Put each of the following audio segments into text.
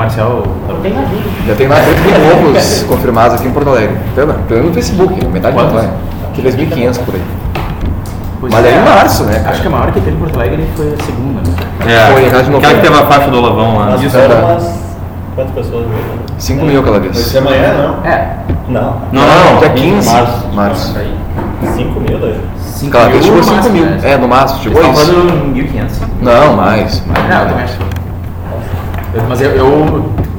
Marcel... Já tem mais de 8 mil novos confirmados aqui em Porto Alegre. Pelo no Facebook, metade do Antônio. Que 2.500 por aí. Mas é em março, né, cara? Acho que a maior que teve em Porto Alegre foi a segunda, né? Foi aquela que teve a faixa do Olavão lá. Mas foram umas... Quantas pessoas viram? 5 mil aquela vez. Vai ser amanhã, não? Não, dia 15 de março. 5 mil, daí? Aquela vez chegou 5 mil. É, no máximo, chegou isso. Estava falando 1.500. Não, mais. Não, eu também acho. Mas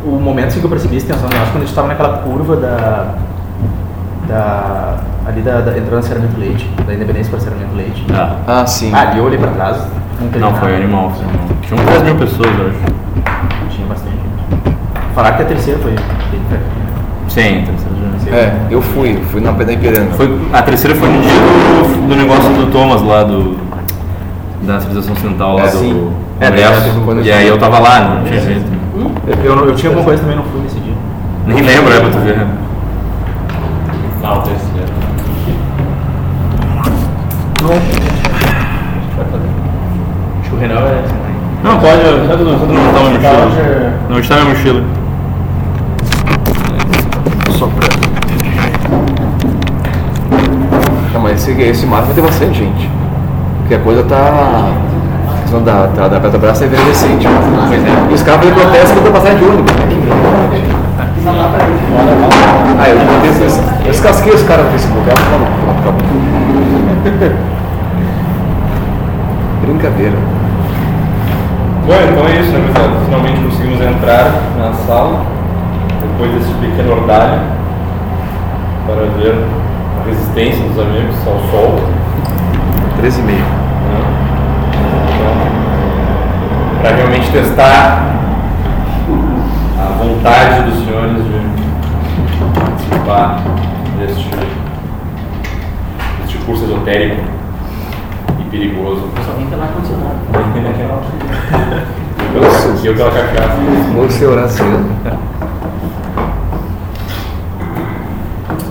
o momento assim, que eu percebi essa tensão, eu acho quando a gente estava naquela curva ali entrando no Cerramento Leite, da Independência para Cerramento Leite. Ah, sim. Ali eu olhei para trás. Não, foi animal. Tinha 3 mil pessoas, eu acho. Tinha bastante gente. Falaram que a terceira foi bem perto. Sim, a terceira já. Eu fui na Ipiranga. A terceira foi no dia do negócio do Thomas lá, da civilização ocidental lá do Congresso. E aí eu tava lá, não tinha jeito. Eu tinha alguma coisa também, não fui nesse dia. Nem lembro, pra tu ver. Não, terceira. Acho que o Renan é assim. Não, pode, só tu não botar minha mochila. Não, está minha mochila. Só pra... Não, mas esse mar vai ter bastante gente. Porque a coisa tá... A questão da Petrobras tá envelhecente. E os caras vão protestar contra a passagem de ônibus. Eu mandei eu descasquei os caras no Facebook. Brincadeira. Bom, então é isso, né? Finalmente conseguimos entrar na sala, depois desse pequeno ordalho, para ver a resistência dos amigos ao sol. 13h30. Então, para realmente testar a vontade dos senhores de participar deste curso esotérico e perigoso. Só tem que ir lá condicionado. E eu pela cachaça. Moça oração.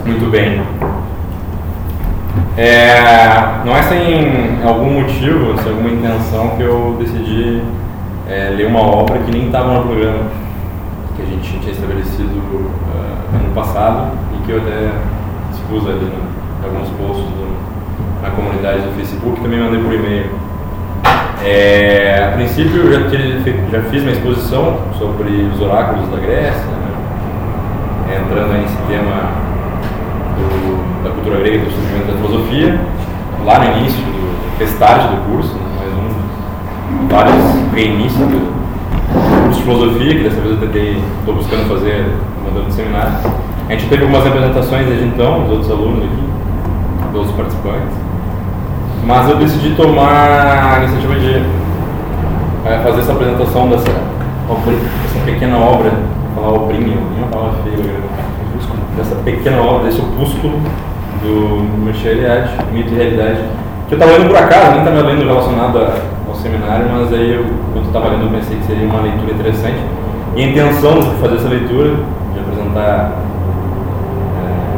Muito bem. Não é sem algum motivo, sem alguma intenção que eu decidi ler uma obra que nem estava no programa que a gente tinha estabelecido ano passado e que eu até expus ali em alguns posts na comunidade do Facebook, também mandei por e-mail. A princípio eu já fiz uma exposição sobre os oráculos da Grécia, né? Entrando aí nesse tema da cultura grega e do surgimento da filosofia, lá no início do restart do curso, né? Mais um dos vários reinícios do curso de filosofia, que dessa vez eu estou buscando fazer mandando de seminário. A gente teve algumas apresentações desde então, dos outros alunos aqui, dos outros participantes. Mas eu decidi tomar a iniciativa de fazer essa apresentação dessa pequena obra, vou falar obrinha, nem uma palavra feia, dessa pequena obra, desse opúsculo do Mircea Eliade, Mito e Realidade, que eu estava lendo por acaso, nem estava lendo relacionado ao seminário, mas aí quando eu estava lendo eu pensei que seria uma leitura interessante. E a intenção de fazer essa leitura, de apresentar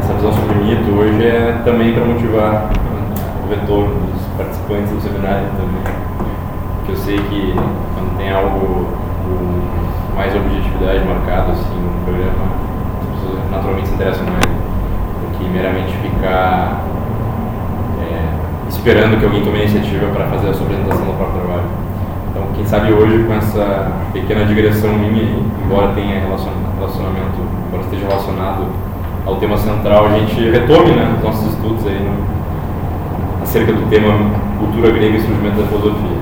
essa visão sobre o mito hoje, é também para motivar o retorno dos participantes do seminário também, porque eu sei que quando tem algo com mais objetividade marcado assim no programa, as pessoas naturalmente se interessam mais do que meramente ficar esperando que alguém tome a iniciativa para fazer a sua apresentação do próprio trabalho. Então, quem sabe hoje com essa pequena digressão minha, embora tenha relacionamento, embora esteja relacionado ao tema central, a gente retome, né, os nossos estudos aí acerca do tema cultura grega e surgimento da filosofia.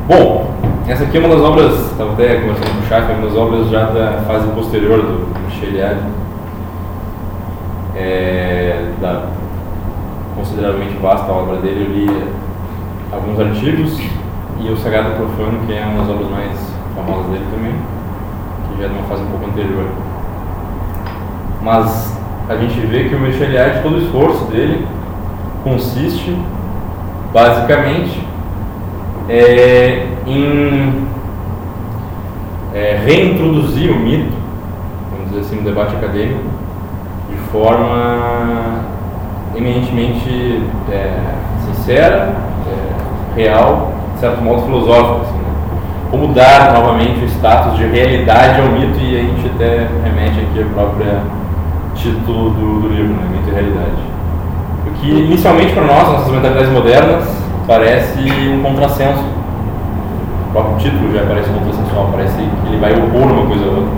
Bom, essa aqui é uma das obras, estava até conversando com o Chaka, uma das obras já da fase posterior do Mircea Eliade, da consideravelmente vasta obra dele. Eu li alguns artigos e o Sagrado Profano, que é uma das obras mais famosas dele também, que já é de uma fase um pouco anterior. Mas a gente vê que o Mircea Eliade, todo o esforço dele consiste basicamente em reintroduzir o mito, vamos dizer assim, no debate acadêmico, de forma eminentemente sincera, real, de certo modo filosófica, assim, né? como dar novamente o status de realidade ao mito, e a gente até remete aqui ao próprio título do livro, né? Mito e realidade. Porque inicialmente para nós, nossas mentalidades modernas, parece um contrassenso. O próprio título já parece contrassensual, parece que ele vai opor uma coisa a outra.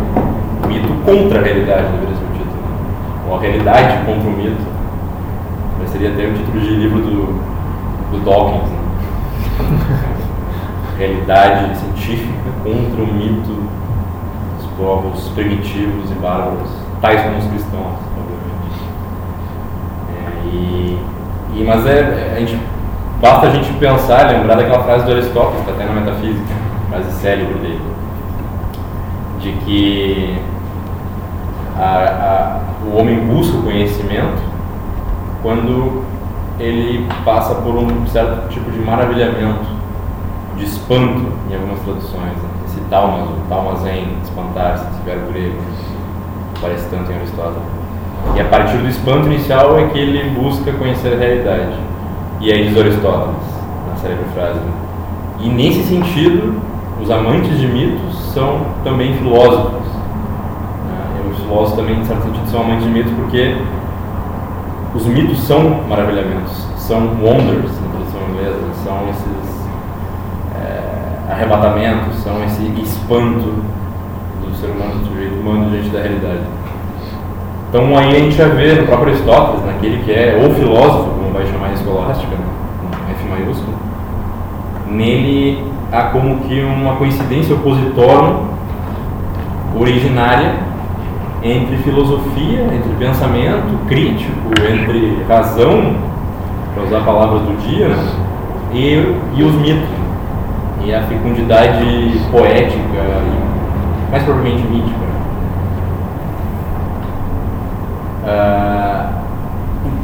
O mito contra a realidade deveria ser o título, né? Ou a realidade contra o mito. Seria até o título de livro do Dawkins, né? Realidade científica contra o mito dos povos primitivos e bárbaros, tais como os cristãos, obviamente. Mas basta a gente pensar, lembrar daquela frase do Aristóteles, que está até na Metafísica, frase célebre dele, de que o homem busca o conhecimento quando ele passa por um certo tipo de maravilhamento, de espanto, em algumas traduções, né? Esse talmazen, espantar-se, esse verbo grego, aparece tanto em Aristóteles. E a partir do espanto inicial é que ele busca conhecer a realidade. E aí diz Aristóteles, na célebre frase, né? E nesse sentido, os amantes de mitos são também filósofos. Os filósofos também, em certo sentido, são amantes de mitos porque os mitos são maravilhamentos, são wonders, na tradução inglesa, são esses arrebatamentos, são esse espanto do ser humano, do sujeito humano diante da realidade. Então aí a gente vai ver no próprio Aristóteles, naquele que é o filósofo, como vai chamar a escolástica, né, com F maiúsculo, nele há como que uma coincidência opositória originária entre filosofia, entre pensamento crítico, entre razão, para usar palavras do dia, né, e os mitos, e a fecundidade poética e mais propriamente mítica.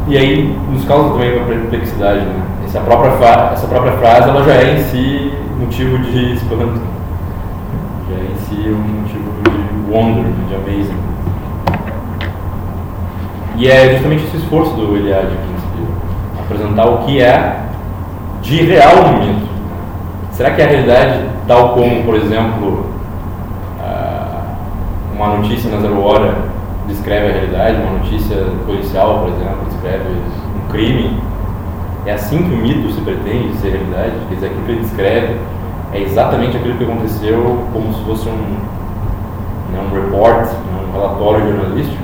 E aí nos causa também uma perplexidade, né? Essa própria frase ela já é em si motivo de espanto, já é em si um motivo de wonder, de amazing. E é justamente esse esforço do Eliade aqui nesse livro, apresentar o que é de real no mito. Será que a realidade, tal como, por exemplo, uma notícia na Zero Hora descreve a realidade, uma notícia policial, por exemplo, descreve um crime, é assim que o mito se pretende ser realidade? Quer dizer, aquilo que ele descreve é exatamente aquilo que aconteceu, como se fosse um report, um relatório jornalístico.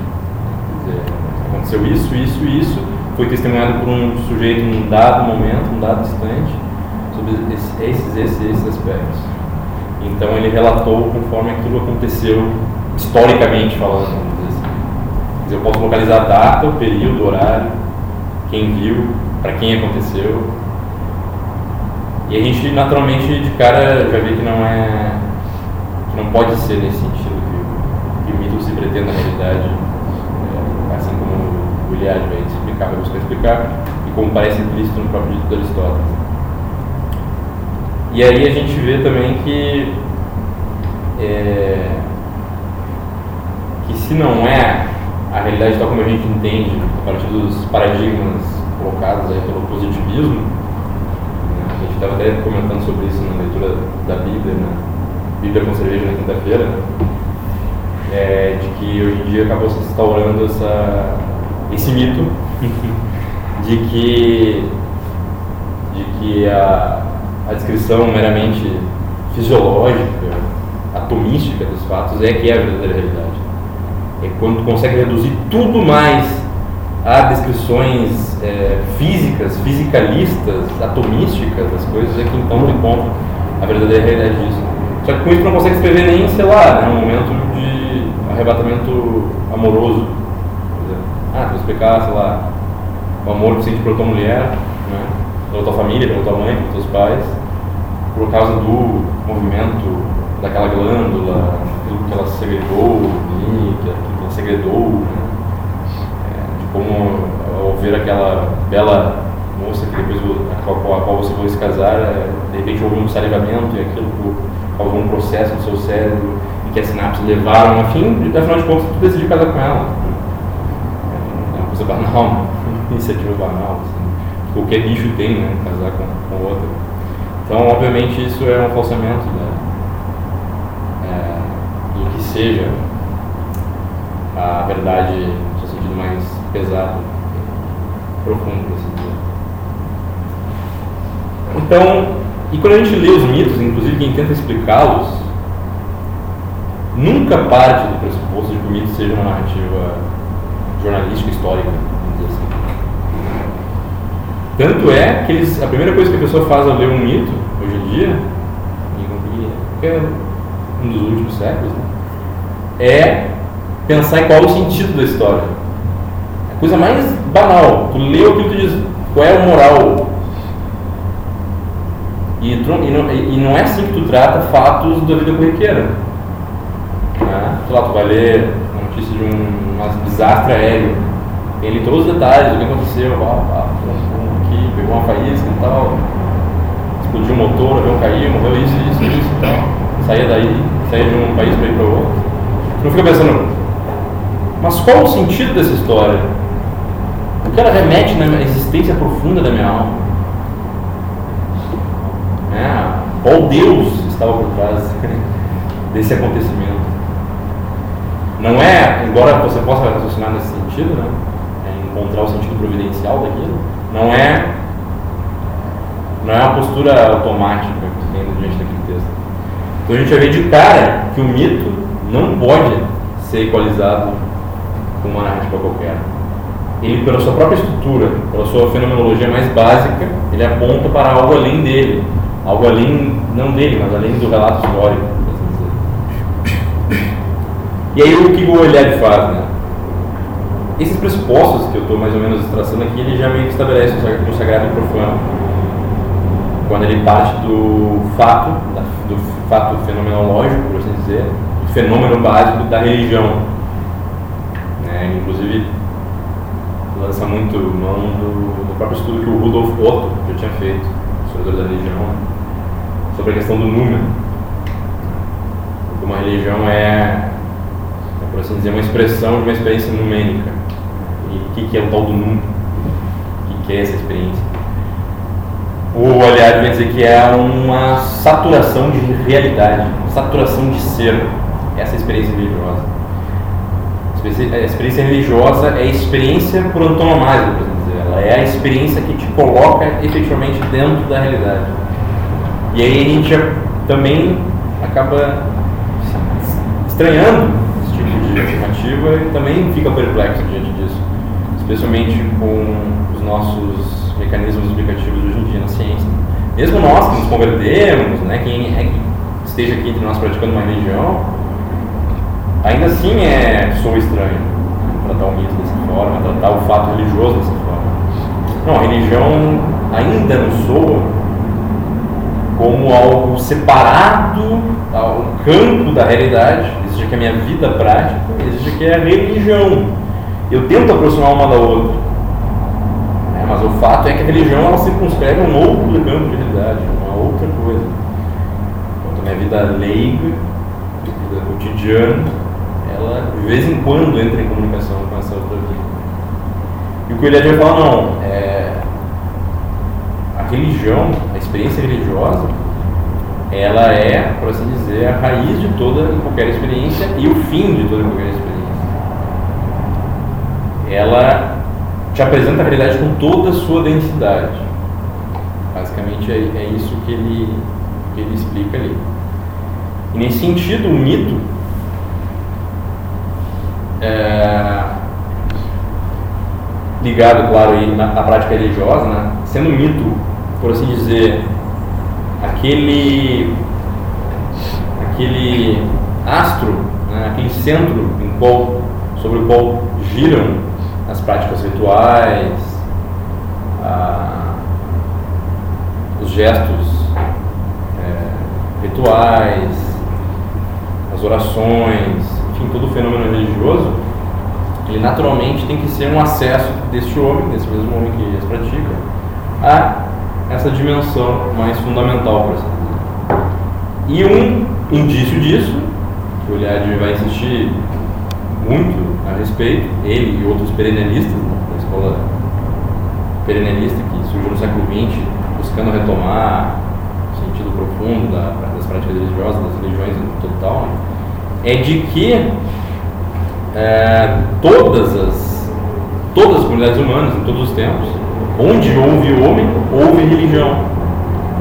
Quer dizer, aconteceu isso, foi testemunhado por um sujeito num dado momento, num dado instante, sobre esses aspectos. Então ele relatou conforme aquilo aconteceu, historicamente falando, vamos dizer assim. Quer dizer, eu posso localizar a data, o período, o horário, quem viu, para quem aconteceu. E a gente naturalmente de cara já vê que não pode ser nesse sentido que o mito se pretende na realidade, assim como o Eliade vai explicar, vai buscar explicar, e como parece implícito no próprio dito de Aristóteles. E aí a gente vê também que se não é a realidade tal como a gente entende a partir dos paradigmas colocados aí pelo positivismo, né? A gente estava até comentando sobre isso na leitura da Bíblia, né? Bíblia com cerveja na quinta-feira, né? De que hoje em dia acabou se instaurando esse mito de que a descrição meramente fisiológica, atomística dos fatos é que é a verdadeira realidade. É quando tu consegue reduzir tudo mais a descrições físicas, fisicalistas, atomísticas das coisas, é que então tu encontra a verdadeira realidade disso. Só que com isso tu não consegue escrever nem, sei lá, né, um momento de arrebatamento amoroso. Tu vai explicar, sei lá, o amor que tu sente pela tua mulher, né, pela tua família, pela tua mãe, pelos teus pais, por causa do movimento daquela glândula, aquilo que ela segredou, que ela segredou, né? De como, ao ver aquela bela moça que depois com a qual você foi se casar, de repente houve um salivamento e aquilo causou um processo no seu cérebro em que as sinapses levaram, afinal de contas, tu decidiu casar com ela. É uma coisa banal, né? Iniciativa banal, assim. Qualquer bicho tem, né? Casar com outra. Então, obviamente, isso é um falsamento seja a verdade no seu sentido mais pesado, profundo, assim dizer. Então, e quando a gente lê os mitos, inclusive quem tenta explicá-los, nunca parte do pressuposto de que o mito seja uma narrativa jornalística, histórica, vamos dizer assim. Tanto é que a primeira coisa que a pessoa faz ao ler um mito, hoje em dia, que é um dos últimos séculos, né, é pensar em qual é o sentido da história. A coisa mais banal, tu lê aquilo e tu diz qual é a moral. E não é assim que tu trata fatos da vida corriqueira. Né? Sei lá, tu vai ler uma notícia de um desastre aéreo, tem ali todos os detalhes do que aconteceu, aqui, pegou uma faísca e tal, explodiu o motor, o avião caiu, morreu isso e tal, saía de um país para ir para o outro. Tu não fica pensando, mas qual o sentido dessa história? O que ela remete na existência profunda da minha alma? Qual Deus estava por trás desse acontecimento? Não é, embora você possa raciocinar nesse sentido, né, encontrar o sentido providencial daquilo, não é uma postura automática que tu tem diante daquele texto. Então a gente vai ver de cara que o mito não pode ser equalizado com uma narrativa qualquer. Ele, pela sua própria estrutura, pela sua fenomenologia mais básica, ele aponta para algo além dele. Algo além, não dele, mas além do relato histórico, assim dizer. E aí o que o Eliade faz, né? Esses pressupostos que eu estou mais ou menos traçando aqui, ele já meio que estabelece o sagrado e o profano. Quando ele parte do fato fenomenológico, por assim dizer, do fenômeno básico da religião. Né? Inclusive, lança muito mão do próprio estudo que o Rudolf Otto já tinha feito, historiador da religião, sobre a questão do número. Porque uma religião por assim dizer, uma expressão de uma experiência numênica. E o que é o tal do número? O que é essa experiência? O Eliade vai dizer que é uma saturação de realidade, uma saturação de ser. Essa é a experiência religiosa. A experiência religiosa é a experiência por antonomasia, por assim dizer. Ela é a experiência que te coloca efetivamente dentro da realidade. E aí a gente também acaba estranhando esse tipo de afirmativa e também fica perplexo diante disso, especialmente com os nossos mecanismos explicativos hoje em dia na ciência. Mesmo nós que nos convertemos, né, quem é que esteja aqui entre nós praticando uma religião, ainda assim soa estranho tratar o mito dessa forma, tratar o fato religioso dessa forma. Não, a religião ainda nos soa como algo separado, um campo da realidade. Exige que a minha vida prática, exige que é a religião. Eu tento aproximar uma da outra, né? Mas o fato é que a religião ela circunscreve um outro campo de realidade, uma outra coisa. Enquanto a minha vida leiga, a vida cotidiana, ela de vez em quando entra em comunicação com essa outra vida. E o que o Eliade vai falar, não, a religião, a experiência religiosa, ela é, por assim dizer, a raiz de toda e qualquer experiência e o fim de toda e qualquer experiência. Ela te apresenta a realidade com toda a sua densidade. Basicamente é isso que ele explica ali. E nesse sentido, o mito ligado, claro, aí na prática religiosa, né? Sendo mito, por assim dizer, aquele astro, né? Aquele centro sobre o qual giram as práticas rituais, os gestos rituais, as orações, enfim, todo o fenômeno religioso, ele naturalmente tem que ser um acesso deste homem, desse mesmo homem que as pratica, a essa dimensão mais fundamental, por assim dizer. E um indício disso, que o Eliade vai insistir muito a respeito, ele e outros perennialistas, né, da escola perennialista que surgiu no século XX, buscando retomar o sentido profundo das práticas religiosas, das religiões no total, né, é de que todas as comunidades humanas, em todos os tempos, onde houve homem, houve religião.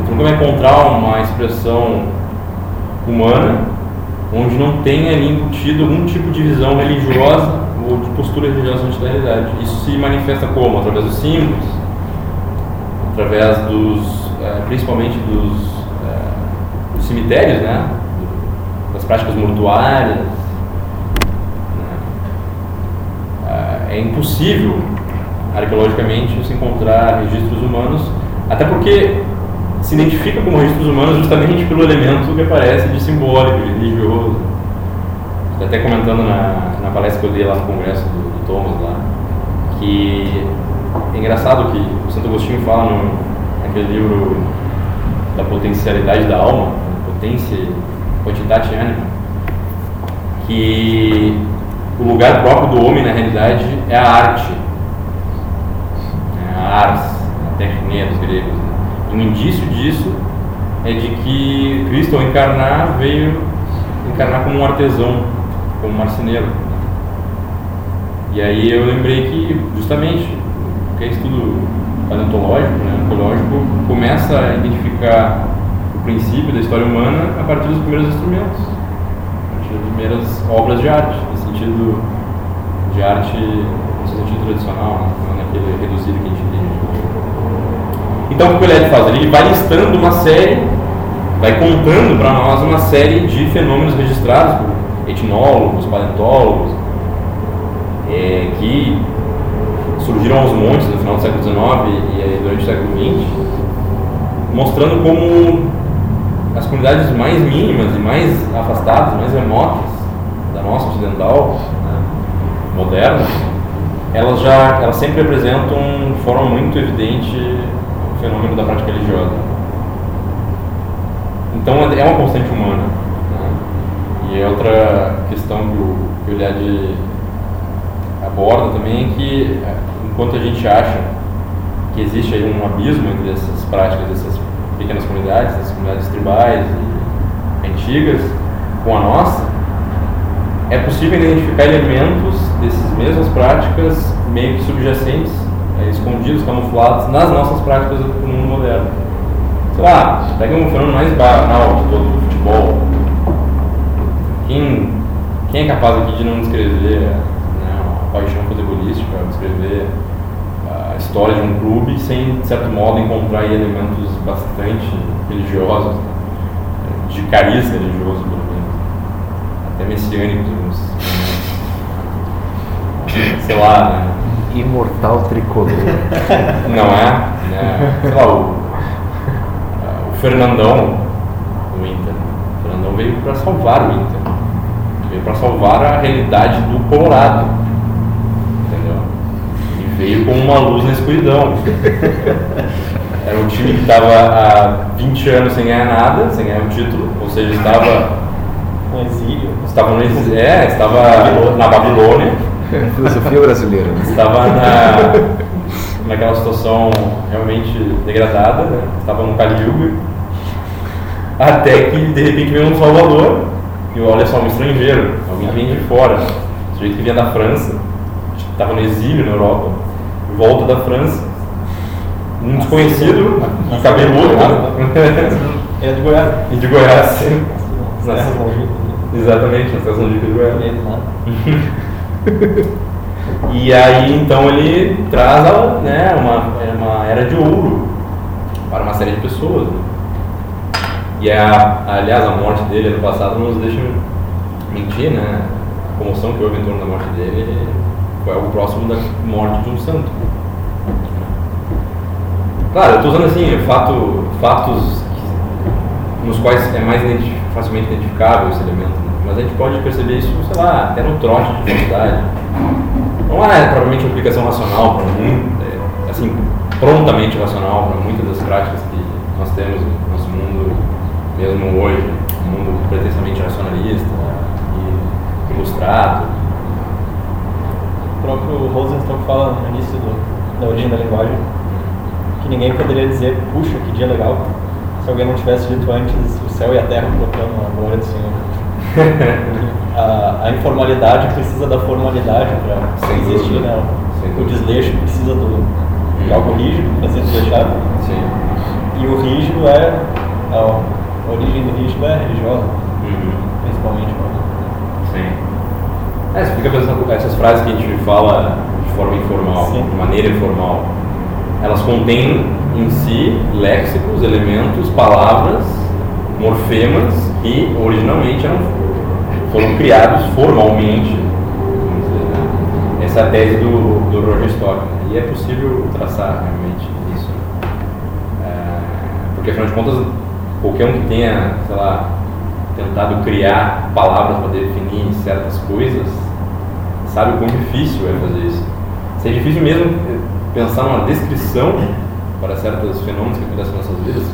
Então, nunca vai encontrar uma expressão humana onde não tenha ali embutido algum tipo de visão religiosa ou de postura religiosa diante da realidade. Isso se manifesta como? Através dos símbolos, através principalmente dos cemitérios, né? Das práticas mortuárias. É impossível, arqueologicamente, se encontrar registros humanos, até porque se identifica como registros humanos justamente pelo elemento que aparece de simbólico, de religioso. Estou até comentando na palestra que eu dei lá no congresso do Thomas, lá, que é engraçado que o Santo Agostinho fala naquele livro da potencialidade da alma, potência, quantidade anima, que o lugar próprio do homem na realidade é a arte, a ars, a técnica dos gregos. Um indício disso é de que Cristo, ao encarnar, veio encarnar como um artesão, como um marceneiro. E aí eu lembrei que, justamente, o que é estudo paleontológico, né, arqueológico, começa a identificar o princípio da história humana a partir dos primeiros instrumentos, a partir das primeiras obras de arte, no sentido de arte, no seu sentido tradicional, não naquele reduzido que a gente entende. Então o que o Eliade faz? Ele vai listando uma série, vai contando para nós uma série de fenômenos registrados por etnólogos, paleontólogos, que surgiram aos montes no final do século XIX e durante o século XX, mostrando como as comunidades mais mínimas e mais afastadas, mais remotas da nossa ocidental, né, moderna, elas sempre apresentam de forma muito evidente o fenômeno da prática religiosa. Então é uma constante humana, né? E outra questão que o Eliade aborda também é que, enquanto a gente acha que existe aí um abismo entre essas práticas dessas pequenas comunidades, essas comunidades tribais e antigas, com a nossa, é possível identificar elementos dessas mesmas práticas meio que subjacentes, escondidos, camuflados nas nossas práticas do mundo moderno. Sei lá, pega um fenômeno mais banal de todo o futebol. Quem é capaz aqui de não descrever, né, a paixão futebolística, descrever a história de um clube sem, de certo modo, encontrar aí elementos bastante religiosos, né, de cariz religioso, pelo menos, até messiânicos, sei lá, né? Imortal tricolor. Não é? Sei lá, o Fernandão do Inter. O Fernandão veio para salvar o Inter. Veio para salvar a realidade do Colorado. Entendeu? E veio como uma luz na escuridão. Era um time que estava há 20 anos sem ganhar nada, sem ganhar um título, ou seja, estava no exílio. Estava na Babilônia. Filosofia brasileira. Né? Estava naquela situação realmente degradada, né? Estava no Caliuga, até que de repente veio um Salvador, e olha só, um estrangeiro, alguém que vem de fora, um sujeito que vinha da França, estava no exílio na Europa, volta da França, um desconhecido, cabeludo, é de Goiás. E de Goiás, sim. Exatamente, na estação de Goiás. E aí então ele traz, né, uma era de ouro para uma série de pessoas, né? E aliás, a morte dele ano passado não nos deixa mentir, né? A comoção que houve em torno da morte dele foi algo próximo da morte de um santo. Claro, eu estou usando assim fatos nos quais é mais facilmente identificável esse elemento, né? Mas a gente pode perceber isso, sei lá, até no trote de velocidade. Não é provavelmente uma aplicação racional para assim, prontamente racional para muitas das práticas que nós temos no nosso mundo, mesmo hoje, um mundo pretensamente racionalista e ilustrado. O próprio Rosenstock fala no início da origem da linguagem que ninguém poderia dizer, puxa, que dia legal, se alguém não tivesse dito antes o céu e a terra proclamam a glória do Senhor. a informalidade precisa da formalidade para existir, né? O desleixo precisa de algo rígido para ser desleixado. Sim. E o rígido a origem do rígido é religiosa, principalmente. Sim. Você fica pensando, essas frases que a gente fala de forma informal, de maneira informal, elas contêm em si léxicos, elementos, palavras, morfemas que originalmente foram criados formalmente, vamos dizer, né? Essa é a tese do Roger Stock, né? E é possível traçar realmente isso, porque afinal de contas qualquer um que tenha, sei lá, tentado criar palavras para definir certas coisas sabe o quão difícil é fazer isso. Se é difícil mesmo pensar numa descrição para certos fenômenos que acontecem nas nossas vidas,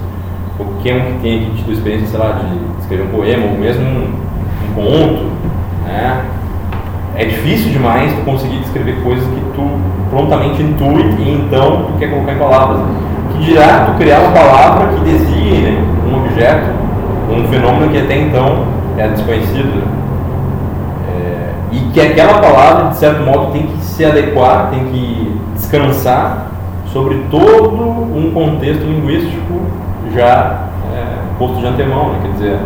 qualquer um que tenha tido experiência, sei lá, de escrever um poema ou mesmo um conto, né? É difícil demais tu conseguir descrever coisas que tu prontamente intui e então tu quer colocar em palavras. Que dirá tu criar uma palavra que designe um objeto, um fenômeno que até então é desconhecido, e que aquela palavra, de certo modo, tem que se adequar, tem que descansar sobre todo um contexto linguístico já posto de antemão, né? Quer dizer,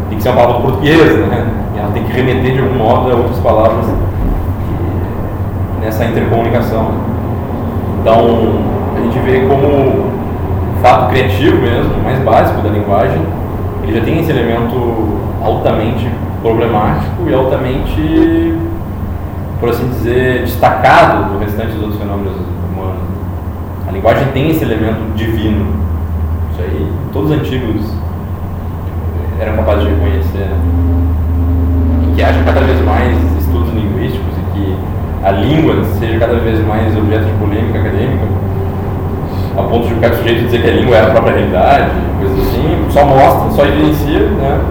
tem que ser uma palavra portuguesa, né? E ela tem que remeter de algum modo a outras palavras nessa intercomunicação. Então, a gente vê como fato criativo mesmo, mais básico da linguagem, ele já tem esse elemento altamente problemático e altamente, por assim dizer, destacado do restante dos outros fenômenos humanos. A linguagem tem esse elemento divino. Isso aí todos os antigos eram capazes de reconhecer, né? E que haja cada vez mais estudos linguísticos e que a língua seja cada vez mais objeto de polêmica acadêmica, a ponto de qualquer sujeito dizer que a língua é a própria realidade, coisas assim, só mostra, só evidencia, né,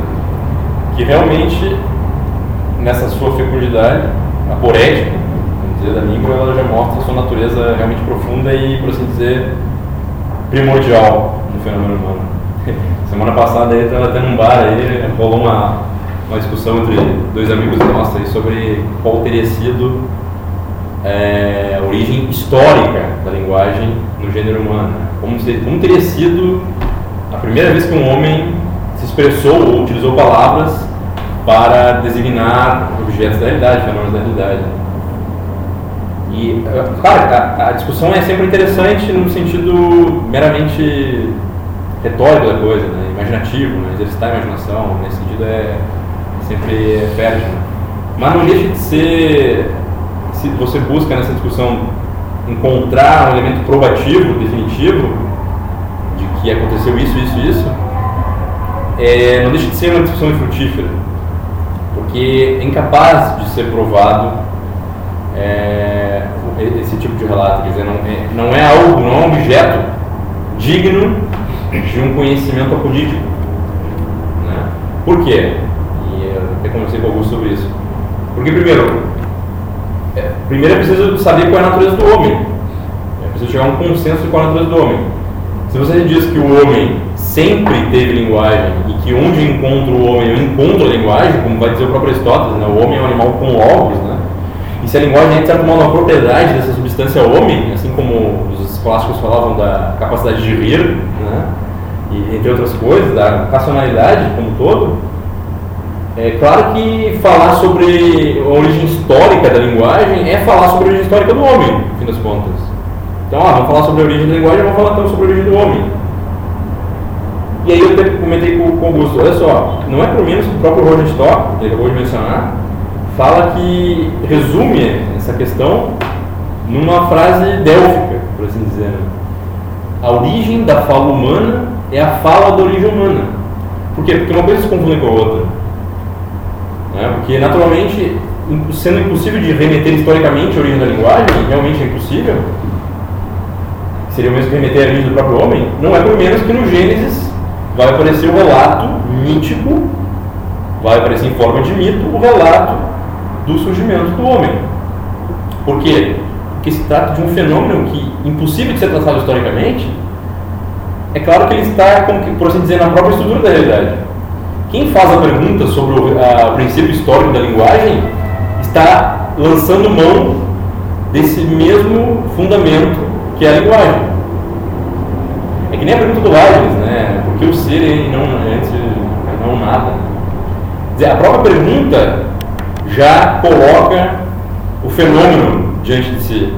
que realmente nessa sua fecundidade, a poética, vamos dizer, da língua, ela já mostra a sua natureza realmente profunda e, por assim dizer, primordial no fenômeno humano. Semana passada eu estava até num bar aí, rolou uma discussão entre dois amigos nossos aí sobre qual teria sido a origem histórica da linguagem no gênero humano. Como teria sido a primeira vez que um homem se expressou ou utilizou palavras para designar objetos da realidade, fenômenos da realidade. E, claro, a discussão é sempre interessante no sentido meramente retórico da coisa, né? Imaginativo, né? Exercitar a imaginação, nesse sentido é sempre fértil. Né? Mas não deixa de ser, se você busca nessa discussão encontrar um elemento probativo, definitivo, de que aconteceu isso, não deixa de ser uma discussão infrutífera, porque é incapaz de ser provado esse tipo de relato, quer dizer, não é um objeto digno de um conhecimento apolítico, né? Por quê? E eu até conversei com o Augusto sobre isso. Porque primeiro é preciso saber qual é a natureza do homem. É preciso chegar a um consenso de qual é a natureza do homem. Se você diz que o homem sempre teve linguagem e que onde encontra o homem, eu encontro a linguagem, como vai dizer o próprio Aristóteles, né? O homem é um animal com logos, né? E se a linguagem é, de certo modo, uma propriedade dessa substância homem, assim como os clássicos falavam da capacidade de rir, né? E entre outras coisas, da racionalidade como um todo, é claro que falar sobre a origem histórica da linguagem é falar sobre a origem histórica do homem, no fim das contas. Então, vamos falar sobre a origem da linguagem, vamos falar então sobre a origem do homem. E aí eu até comentei com o Augusto, olha só, não é por menos que o próprio Roger Stock, que ele acabou de mencionar, fala que resume essa questão numa frase délfica, por assim dizer. A origem da fala humana é a fala da origem humana. Por quê? Porque uma coisa se confunde com a outra. Porque, naturalmente, sendo impossível de remeter historicamente a origem da linguagem, realmente é impossível, seria o mesmo que remeter a origem do próprio homem, não é por menos que no Gênesis vai aparecer o relato mítico, vai aparecer em forma de mito, o relato do surgimento do homem. Por quê? Porque se trata de um fenômeno que, impossível de ser tratado historicamente, é claro que ele está, por assim dizer, na própria estrutura da realidade. quem faz a pergunta sobre o princípio histórico da linguagem está lançando mão desse mesmo fundamento que é a linguagem. É que nem a pergunta do Leibniz, né? Por que o ser e não antes não nada? Quer dizer, a própria pergunta já coloca o fenômeno diante de si.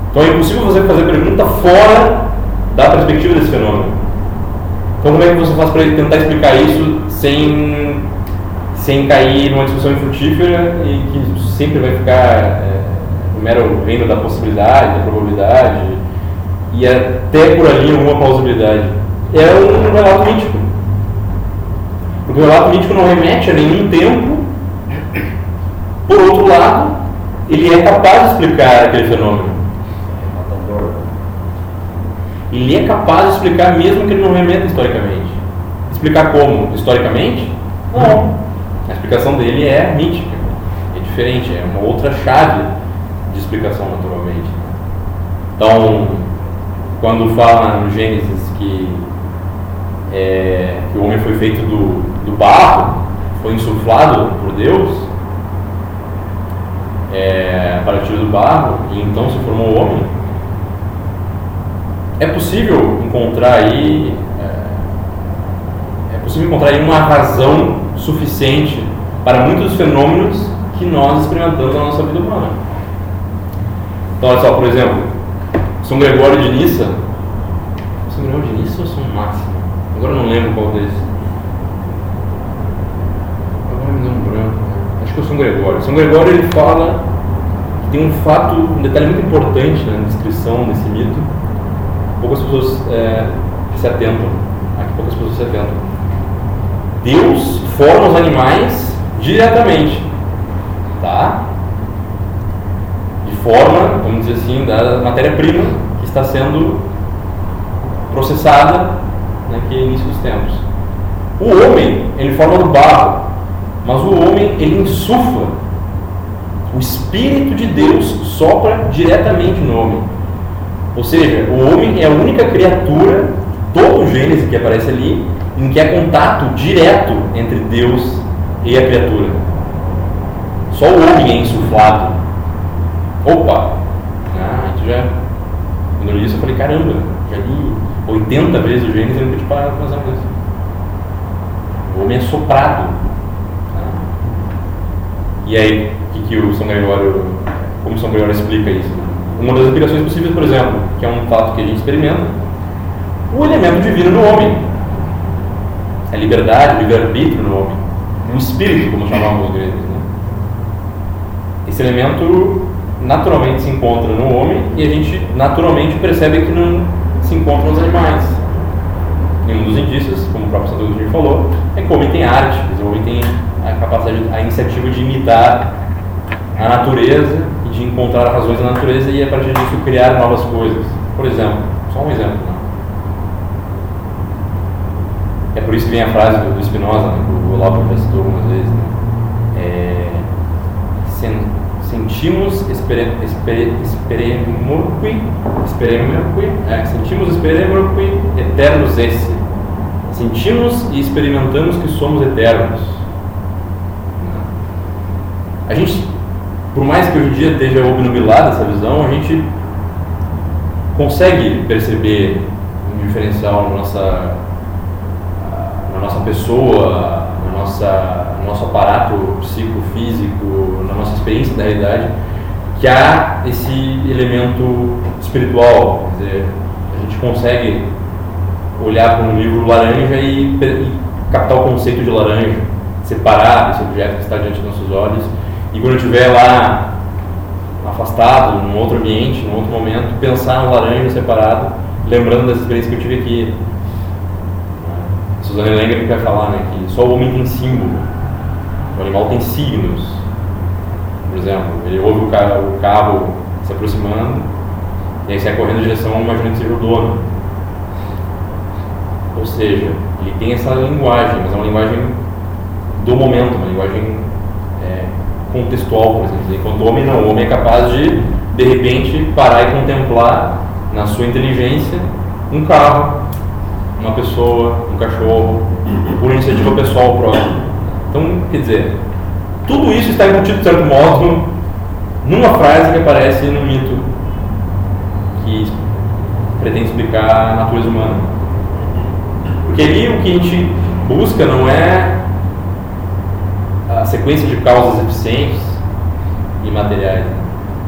Então é impossível você fazer pergunta fora da perspectiva desse fenômeno. Então como é que você faz para tentar explicar isso sem cair numa discussão infrutífera e que sempre vai ficar no mero reino da possibilidade, da probabilidade e até por ali alguma plausibilidade? É um relato mítico. Porque o relato mítico não remete a nenhum tempo. Por outro lado, ele é capaz de explicar aquele fenômeno. Ele é capaz de explicar mesmo que ele não remeta historicamente. Explicar como? Historicamente? Não. A explicação dele é mítica. É diferente, é uma outra chave de explicação, naturalmente. Então, quando fala no Gênesis que o homem foi feito do barro, foi insuflado por Deus a partir do barro, e então se formou o homem, é possível encontrar aí uma razão suficiente para muitos dos fenômenos que nós experimentamos na nossa vida humana. Então, olha só, por exemplo, São Gregório de Nissa. São Gregório de Nissa ou São Máximo? Agora eu não lembro qual desses. Agora me deu um branco. Acho que é o São Gregório. São Gregório, ele fala que tem um detalhe muito importante na descrição desse mito. Poucas pessoas se atentam. Aqui poucas pessoas se atentam. Deus forma os animais diretamente, tá? De forma, vamos dizer assim, da matéria-prima que está sendo processada naquele início dos tempos. O homem, ele forma do barro, mas o homem, ele insufla. O Espírito de Deus sopra diretamente no homem. Ou seja, o homem é a única criatura, todo o Gênesis que aparece ali, em que há contato direto entre Deus e a criatura. Só o homem é insuflado. Opa! Quando eu li isso eu falei, caramba, já li 80 vezes o Gênesis e nunca te parado para fazer isso. O homem é soprado. E aí, como o São Gregório explica isso? Uma das explicações possíveis, por exemplo, que é um fato que a gente experimenta, o elemento divino no homem. A liberdade, o livre-arbítrio no homem. O espírito, como chamavam os gregos. Né? Esse elemento naturalmente se encontra no homem e a gente naturalmente percebe que não se encontra nos animais. E um dos indícios, como o próprio Santo Agostinho falou, é que o homem tem arte, o homem tem a capacidade, a iniciativa de imitar a natureza e de encontrar razões da natureza e a partir disso criar novas coisas. Por exemplo, só um exemplo, né? É por isso que vem a frase do Spinoza, né, que o Olavo já citou algumas vezes, né? Sentimos sentimos esperemurqui eternos esse. Sentimos e experimentamos que somos eternos. A gente, por mais que hoje em dia esteja obnubilada essa visão, a gente consegue perceber um diferencial na nossa pessoa, no nosso aparato psicofísico, na nossa experiência da realidade, que há esse elemento espiritual. Quer dizer, a gente consegue olhar para um livro laranja e captar o conceito de laranja, separar esse objeto que está diante dos nossos olhos, e quando eu estiver lá afastado, num outro ambiente, num outro momento, pensar no laranja separado, lembrando das experiências que eu tive aqui. Suzanne Lenga vai falar, né, que só o homem tem símbolo, o animal tem signos. Por exemplo, ele ouve o carro se aproximando e aí sai correndo em direção, imaginando que seja o dono. Ou seja, ele tem essa linguagem, mas é uma linguagem do momento, uma linguagem contextual, por exemplo. Enquanto o homem não, o homem é capaz de repente, parar e contemplar na sua inteligência um carro uma pessoa, um cachorro, por iniciativa pessoal própria. Então, quer dizer, tudo isso está embutido, de certo modo, numa frase que aparece no mito que pretende explicar a natureza humana. Porque ali o que a gente busca não é a sequência de causas eficientes e materiais,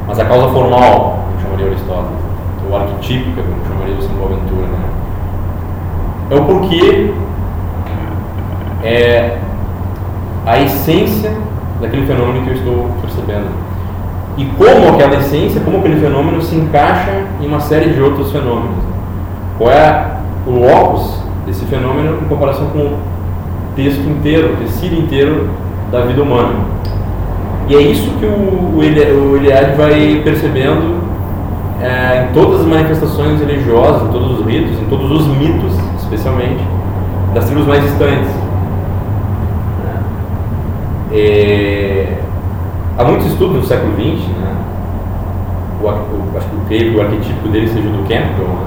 mas a causa formal, como chamaria Aristóteles, ou arquetípica, como chamaria o São Boaventura, né? É o porquê, é a essência daquele fenômeno que eu estou percebendo. E como aquela essência, como aquele fenômeno se encaixa em uma série de outros fenômenos. Qual é o locus desse fenômeno em comparação com o texto inteiro, o tecido inteiro da vida humana. E é isso que o Eliade vai percebendo em todas as manifestações religiosas, em todos os ritos, em todos os mitos, especialmente, das tribos mais distantes. Há muitos estudos no século XX, né? Acho que eu creio que o arquetípico dele seja o do Campbell, né?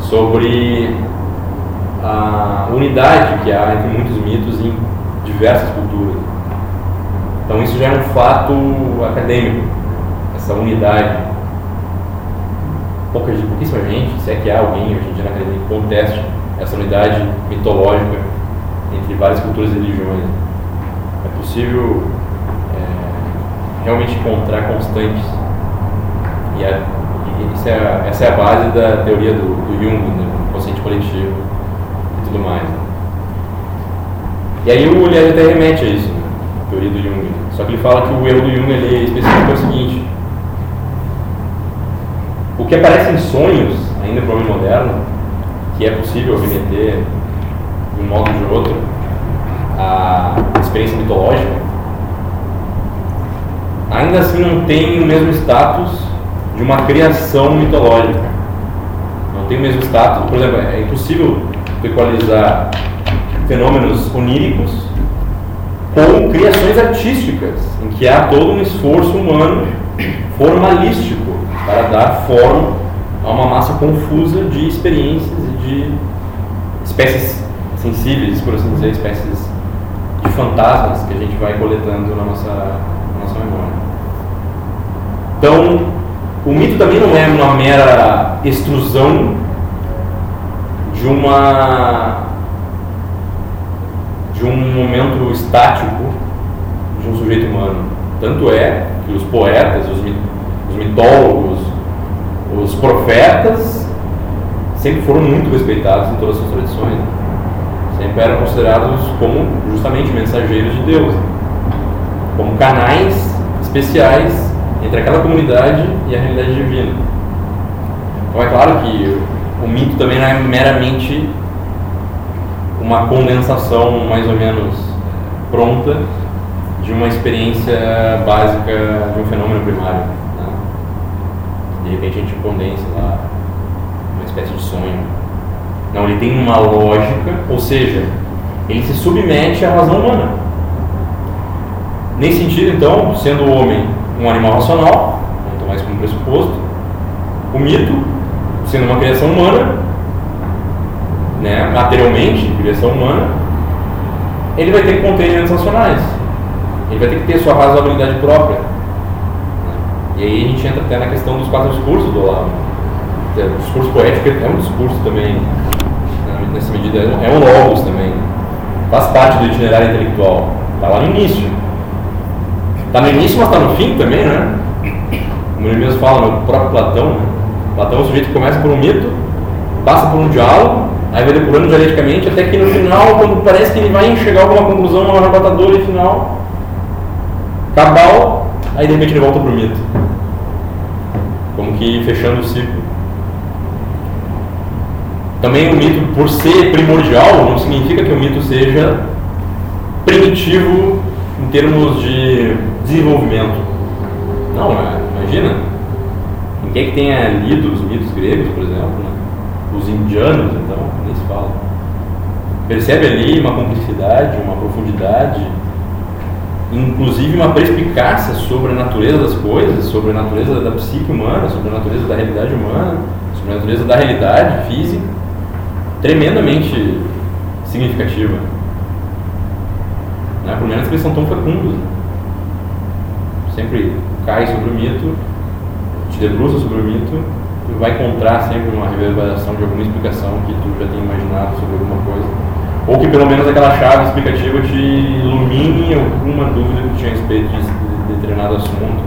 Sobre a unidade que há entre muitos mitos em diversas culturas. Então isso já é um fato acadêmico, essa unidade. Pouquíssima gente, se é que há alguém hoje em dia na academia que conteste essa unidade mitológica entre várias culturas e religiões. É possível realmente encontrar constantes. E essa é a base da teoria do Jung, né, do consciente coletivo e tudo mais. E aí o Eliade até remete a isso, né, a teoria do Jung. Só que ele fala que o erro do Jung ele especifica o seguinte: o que aparece em sonhos, ainda para o homem moderno, que é possível remeter de um modo ou de outro à experiência mitológica, ainda assim não tem o mesmo status de uma criação mitológica. Não tem o mesmo status. Por exemplo, é impossível equalizar fenômenos oníricos com criações artísticas, em que há todo um esforço humano formalístico para dar forma a uma massa confusa de experiências e de espécies sensíveis, por assim dizer, espécies de fantasmas que a gente vai coletando na nossa memória. Então, o mito também não é uma mera extrusão de um momento estático de um sujeito humano. Tanto é que os poetas, os mitólogos, os profetas sempre foram muito respeitados em todas as suas tradições. Sempre eram considerados como justamente mensageiros de Deus, como canais especiais entre aquela comunidade e a realidade divina. Então é claro que o mito também não é meramente uma condensação mais ou menos pronta de uma experiência básica de um fenômeno primário, né? De repente a gente condensa lá uma espécie de sonho. Não, ele tem uma lógica, ou seja, ele se submete à razão humana. Nesse sentido, então, sendo o homem um animal racional, vamos tomar isso como pressuposto, o mito, sendo uma criação humana, né, materialmente, criação humana, ele vai ter que conter elementos racionais. Ele vai ter que ter sua razoabilidade própria. E aí a gente entra até na questão dos 4 discursos do Olavo. O discurso poético é um discurso também, nessa medida, é um logos também. Faz parte do itinerário intelectual. Está lá no início. Está no início, mas está no fim também, né? Como ele mesmo fala, no próprio Platão, né? Platão é o sujeito que começa por um mito, passa por um diálogo, aí vai depurando dialeticamente, até que no final, quando parece que ele vai chegar a alguma conclusão, uma arrebatadora e final, cabal, aí de repente ele volta para o mito. Como que fechando o ciclo. Também o mito, por ser primordial, não significa que o mito seja primitivo em termos de desenvolvimento. Não, imagina. Ninguém que tenha lido os mitos gregos, por exemplo, né? Os indianos, então, nem se fala. Percebe ali uma complexidade, uma profundidade, inclusive uma perspicácia sobre a natureza das coisas, sobre a natureza da psique humana, sobre a natureza da realidade humana, sobre a natureza da realidade física, tremendamente significativa. Né? Por menos que eles são tão fecundos. Né? Sempre cai sobre o mito, te debruça sobre o mito, tu vai encontrar sempre uma reverberação de alguma explicação que tu já tem imaginado sobre alguma coisa. Ou que pelo menos aquela chave explicativa te ilumine alguma dúvida que tu tinha a respeito de determinado assunto.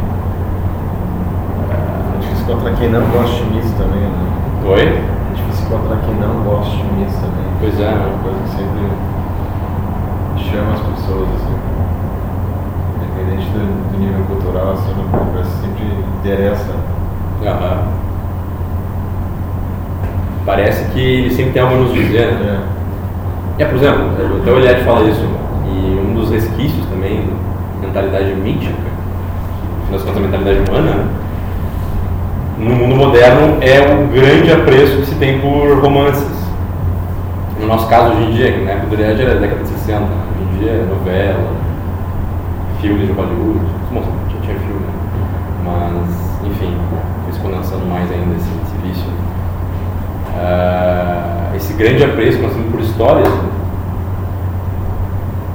É difícil encontrar quem não gosta de mito também, né? Oi? É difícil encontrar quem não gosta de mito também. Pois é, É uma coisa que sempre chama as pessoas, assim. Independente do nível cultural, assim, uma conversa sempre interessa. Aham. Parece que ele sempre tem algo a nos dizer, né? Por exemplo, até o Eliade fala isso, e um dos resquícios também da mentalidade mítica, que no final das contas é a mentalidade humana, né? No mundo moderno é o grande apreço que se tem por romances. No nosso caso, hoje em dia, que na época do Eliade era da década de 60, hoje em dia é novela, filmes de Hollywood, bom, já tinha filme, né? Mas, enfim, foi se condensando mais ainda esse vício. Esse grande apreço que nós temos por histórias, né?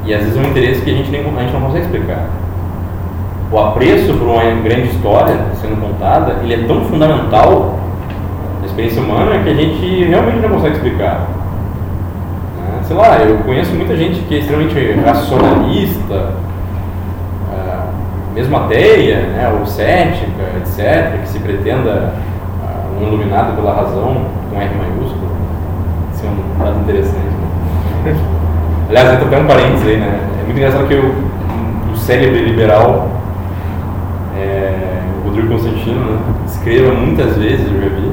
E às vezes é um interesse que a gente não consegue explicar. O apreço por uma grande história sendo contada, ele é tão fundamental na experiência humana que a gente realmente não consegue explicar. Sei lá, eu conheço muita gente que é extremamente racionalista, mesmo ateia, né, ou cética, etc., que se pretenda um iluminado pela razão, com R maiúsculo. Isso é um dado interessante. Né? Aliás, entra até um parênteses aí, né? É muito engraçado que o cérebro liberal, o Rodrigo Constantino, né, escreva muitas vezes, eu já vi,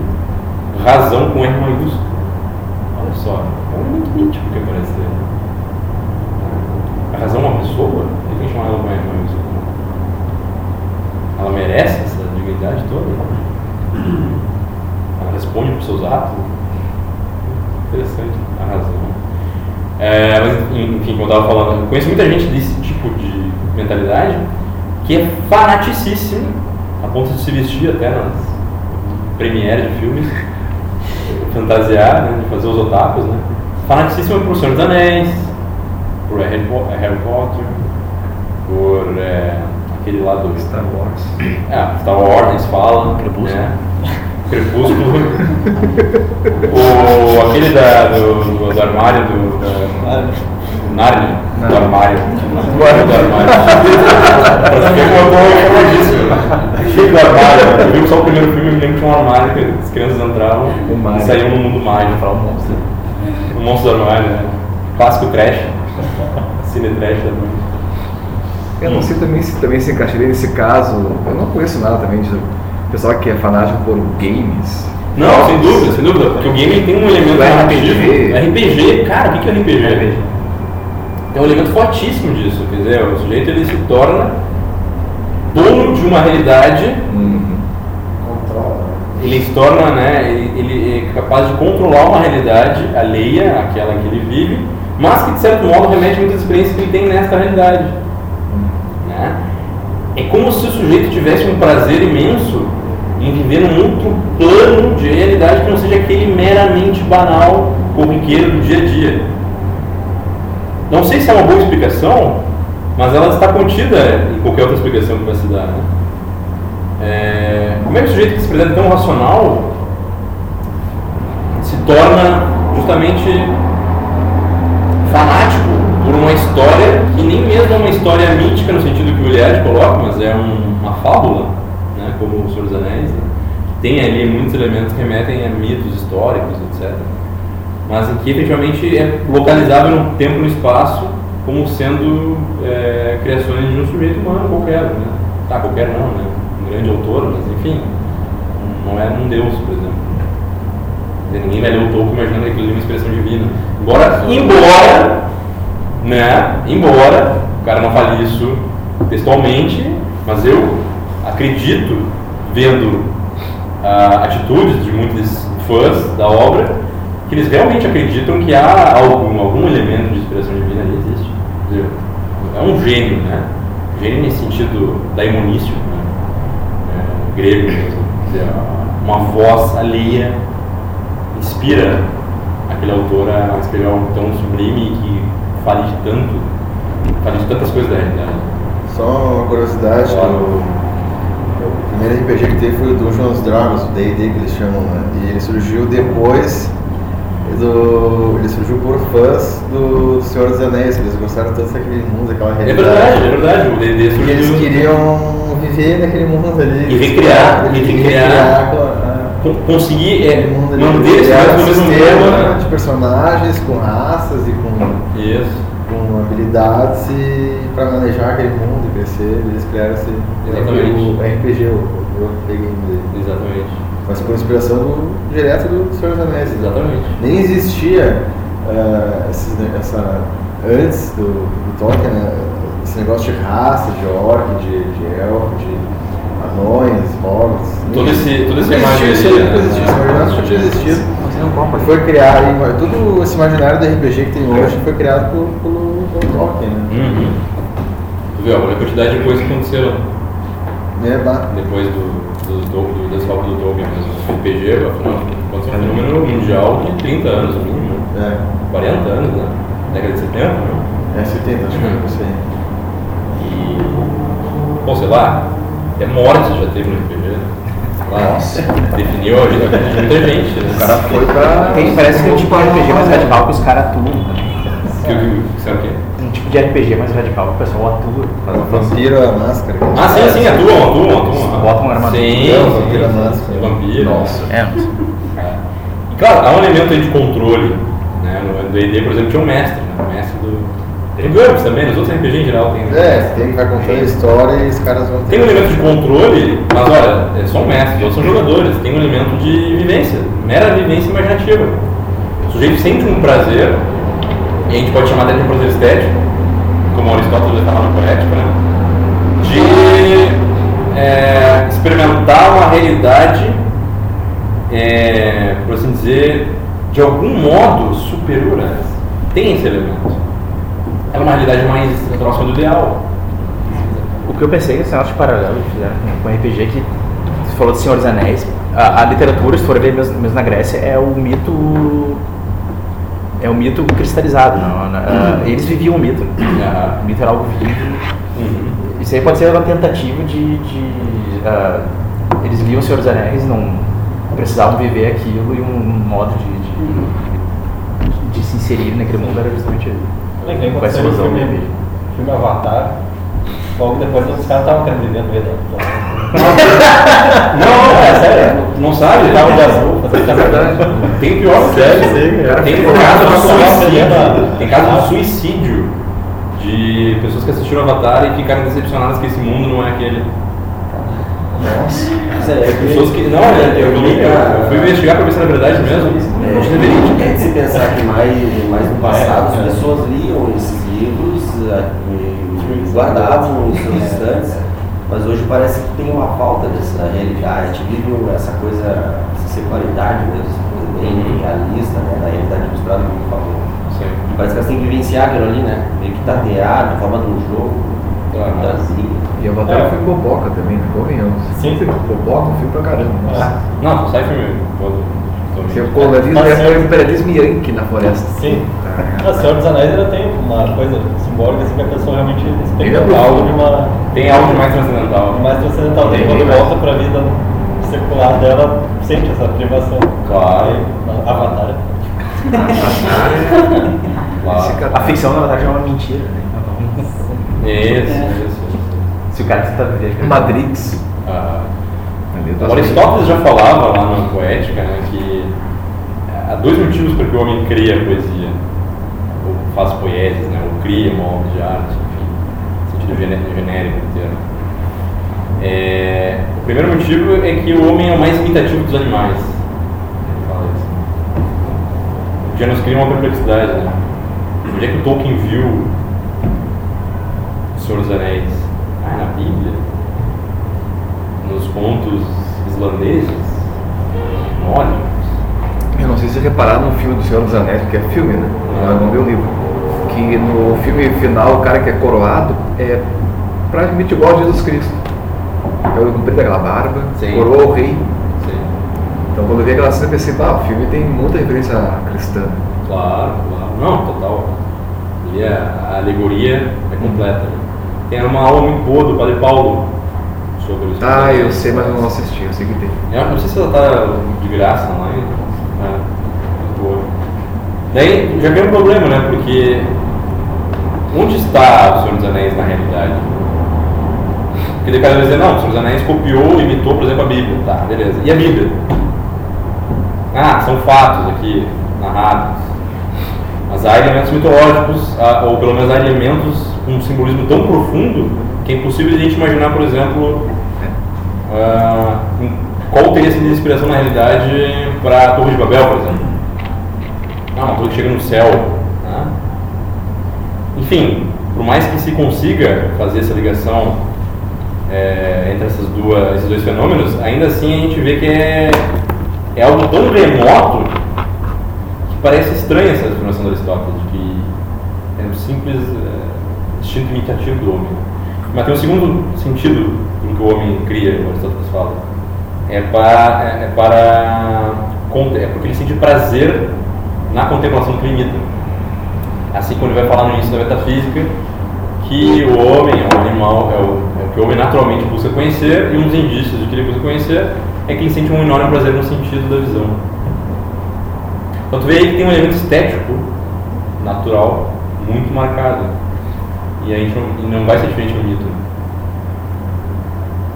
razão com R maiúsculo. Olha só, é um muito mítico que aparece dele. A razão é uma pessoa? Ele tem que chamar ela com R maiúsculo. Ela merece essa dignidade toda? Ela responde por seus atos? Interessante, a razão. Mas, enfim, como eu estava falando, eu conheço muita gente desse tipo de mentalidade que é fanaticíssima, a ponto de se vestir até nas premieres de filmes, fantasiar, né, de fazer os otakus, né? Fanaticíssima por Senhor dos Anéis, por Harry Potter, por aquele lá do Star Wars. Star Wars, eles falam. Crepúsculo. Né? Crepúsculo. Aquele do armário do Narnia. Do armário. Do armário. Cheio do armário. Eu vi só o primeiro filme, eu me lembro que tinha um armário que as crianças entravam e saíam no mundo mágico. O monstro do armário, né? Clássico trash. Cine trash da noite. Eu não sei também se encaixaria nesse caso. Eu não conheço nada também de pessoal que é fanático por games. Não, sem dúvida, porque o game tem um elemento narrativo. RPG, cara, o que é RPG? Tem um elemento fortíssimo disso, quer dizer, o sujeito ele se torna dono de uma realidade, ele se torna, né, ele é capaz de controlar uma realidade alheia àquela que ele vive, mas que de certo modo remete muitas experiências que ele tem nesta realidade. Né? É como se o sujeito tivesse um prazer imenso em viver num outro plano de realidade que não seja aquele meramente banal, corriqueiro do dia a dia. Não sei se é uma boa explicação, mas ela está contida em qualquer outra explicação que vai se dar. Né? Como é que o sujeito que se apresenta tão racional se torna justamente fanático por uma história que nem mesmo é uma história mítica no sentido que o Eliade coloca, mas é uma fábula, né, como o Senhor dos Anéis, né, que tem ali muitos elementos que remetem a mitos históricos, etc. Mas que efetivamente é localizável no tempo e no espaço como sendo criações de um sujeito humano qualquer, né? Qualquer não, né? Um grande autor, mas enfim, não é um deus, por exemplo. Ninguém vai ler o Tolkien imaginando que aquilo é uma expressão divina. Embora o cara não fale isso textualmente, mas eu acredito, vendo atitudes de muitos fãs da obra, que eles realmente acreditam que há algum elemento de inspiração divina ali existe. Quer dizer, é um gênio, né? Gênio nesse sentido daimonístico, né? Grego mesmo. Quer dizer, uma voz alheia inspira aquele autor a escrever algo tão sublime que fale de tantas coisas da realidade. Só uma curiosidade, o primeiro RPG que teve foi o Dungeons Dragons, o D&D que eles chamam, né? E ele surgiu depois ele surgiu por fãs do Senhor dos Anéis, eles gostaram tanto daquele mundo, daquela realidade. É verdade, o D&D surgiu. E eles queriam viver naquele mundo ali. E recriar, conseguir manter esse mesmo sistema de personagens, com raças e com habilidades para manejar aquele mundo e crescer. Eles criaram esse RPG, o RPG Game dele. Exatamente. Mas por inspiração direto do Senhor dos Anéis. Exatamente. Nem existia antes do Tolkien, né, esse negócio de raça, de orc, de elfo, de anões, hobbits. Todo esse imaginário. Esse imaginário já tinha existido. Foi criado, todo esse imaginário do RPG que tem hoje foi criado pelo Tolkien. Né? Tu viu, olha a quantidade de coisas que aconteceram depois das obras do Tolkien mesmo. O RPG, afinal, aconteceu um fenômeno mundial de 30 anos no mínimo. 40 anos, né? Década de 70, né? 70, acho que é isso aí. E, bom, sei lá, até morte já teve no RPG. Nossa, definiu a vida de muita gente. Né? O cara foi pra... Parece que é um tipo de RPG mais radical que os caras atuam. Que sabe o quê? Um tipo de RPG mais radical que o pessoal atua. O vampiro, a máscara. Sim, atuam. Botam uma armadura. Sim, o vampiro, a máscara. Vampiro. Nossa. E claro, há um elemento aí de controle. Né? No D&D, por exemplo, tinha um mestre, né? O mestre do... Tem GURPS também, nos outros RPG em geral tem. Tem que vai contando a história e os caras vão... Tem um elemento de controle, mas olha, é só um mestre, outros são jogadores. Tem um elemento de vivência, mera vivência imaginativa. O sujeito sente um prazer, e a gente pode chamar até de um prazer estético, como Aristóteles já falava na Poética, né? De experimentar uma realidade, por assim dizer, de algum modo superior a essa. Tem esse elemento. É uma realidade mais próxima do ideal. O que eu pensei que esse negócio de paralelo que fizeram com RPG, que você falou de Senhor dos Anéis, a literatura, se for ver mesmo na Grécia, é o mito cristalizado. Eles viviam o mito. O mito era algo vivo. Isso aí pode ser uma tentativa eles viam o Senhor dos Anéis, não precisavam viver aquilo, e um modo de se inserir naquele mundo era justamente com essa ilusão do filme Avatar, logo depois os caras estavam querendo viver no meio Não, é sério, não sabe? Estavam de azul, tem pior tem caso de suicídio de pessoas que assistiram Avatar e ficaram decepcionadas que esse mundo não é aquele. Nossa. Pessoas que. Não, eu fui investigar para ver se era verdade mesmo. É de se pensar que mais no passado as pessoas liam esses livros e guardavam os seus estantes, mas hoje parece que tem uma falta dessa realidade. Vive essa coisa, essa secularidade mesmo, essa coisa bem realista, né, da realidade misturada, como tu falou. Sim. Parece que elas têm que vivenciar aquilo ali, né? Meio que tateado, em forma de um jogo. E a batalha foi boboca também, né? Convenhamos. Sim. Boboca, filme pra caramba. Não, sai filme todo. Você é o imperialismo Yankee na floresta. Sim. O Senhor dos Anéis tem uma coisa simbólica assim, que a pessoa realmente experimenta algo de uma... Tem algo de mais transcendental. Tem quando volta pra vida secular dela, sente essa privação. Claro. Avatar. Claro. A ficção, na verdade, é uma mentira. Isso. Se o cara tenta viver... Matrix. Aristóteles já falava lá na Poética, né, que há dois motivos para que o homem cria a poesia, ou faz poesias, né, ou cria uma obra de arte, enfim, no sentido genérico do termo. O primeiro motivo é que o homem é o mais imitativo dos animais. Ele fala isso. O que já nos cria uma perplexidade, né? Onde é que o Tolkien viu O Senhor dos Anéis? Na Bíblia? Nos contos islandeses? Nórdicos? Eu não sei se repararam no filme do Senhor dos Anéis, porque é filme, né? Não deu livro. Que no filme final o cara que é coroado é praticamente igual a Jesus Cristo. Cabelo comprido, aquela barba, coroa o rei. Sim. Então quando eu vi aquela cena eu pensei, o filme tem muita referência cristã. Claro. Não, total. E a alegoria é completa. Tem uma aula muito boa do Padre Paulo sobre isso. Eu sei, mas eu não assisti, eu sei que tem. Eu não sei se ela tá de graça online. Muito boa. Daí já vem um problema, né? Porque onde está o Senhor dos Anéis na realidade? Porque daí o cara vai dizer, não, o Senhor dos Anéis copiou, imitou, por exemplo, a Bíblia. Tá, beleza. E a Bíblia? São fatos aqui, narrados. Mas há elementos mitológicos, ou pelo menos há elementos com um simbolismo tão profundo que é impossível a gente imaginar, por exemplo, qual teria sido a inspiração na realidade para a Torre de Babel, por exemplo. Uma torre que chega no céu. Né? Enfim, por mais que se consiga fazer essa ligação entre esses dois fenômenos, ainda assim a gente vê que é algo tão remoto que parece estranha essa afirmação de Aristóteles, de que é um simples instinto imitativo do homem. Mas tem um segundo sentido do que o homem cria, como Aristóteles fala. Porque ele sente prazer na contemplação do que imita. Assim, quando ele vai falar no início da metafísica, que o homem é um animal, é o que o homem naturalmente busca conhecer, e um dos indícios de que ele busca conhecer é que ele sente um enorme prazer no sentido da visão. Então tu vê aí que tem um elemento estético, natural, muito marcado. E a gente não vai ser diferente no mito.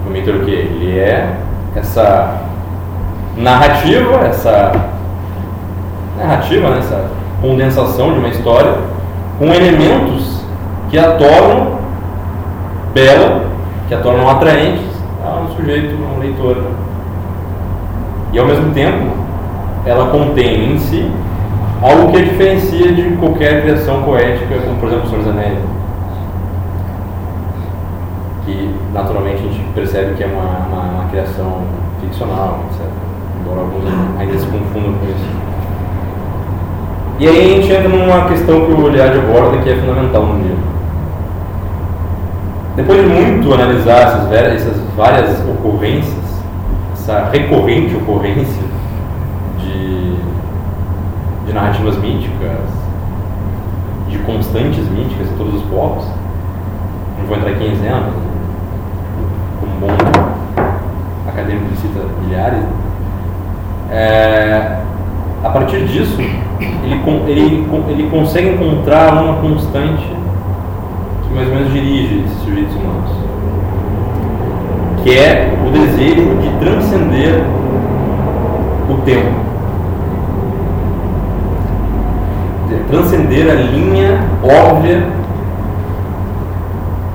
O mito é o quê? Ele é essa narrativa, né, essa condensação de uma história com elementos que a tornam bela, que a tornam atraente ao sujeito, ao leitor. E ao mesmo tempo, ela contém em si algo que a diferencia de qualquer criação poética, como por exemplo o Senhor dos Anéis, que naturalmente a gente percebe que é uma criação ficcional, etc. Embora alguns ainda se confundam com isso. E aí a gente entra numa questão que o Eliade aborda, que é fundamental no livro. Depois de muito analisar essas várias ocorrências, essa recorrente ocorrência de narrativas míticas, de constantes míticas em todos os povos, não vou entrar aqui em exemplos, como um bom acadêmico que cita milhares, a partir disso ele consegue encontrar uma constante que mais ou menos dirige esses sujeitos humanos, que é o desejo de transcender o tempo, de transcender a linha óbvia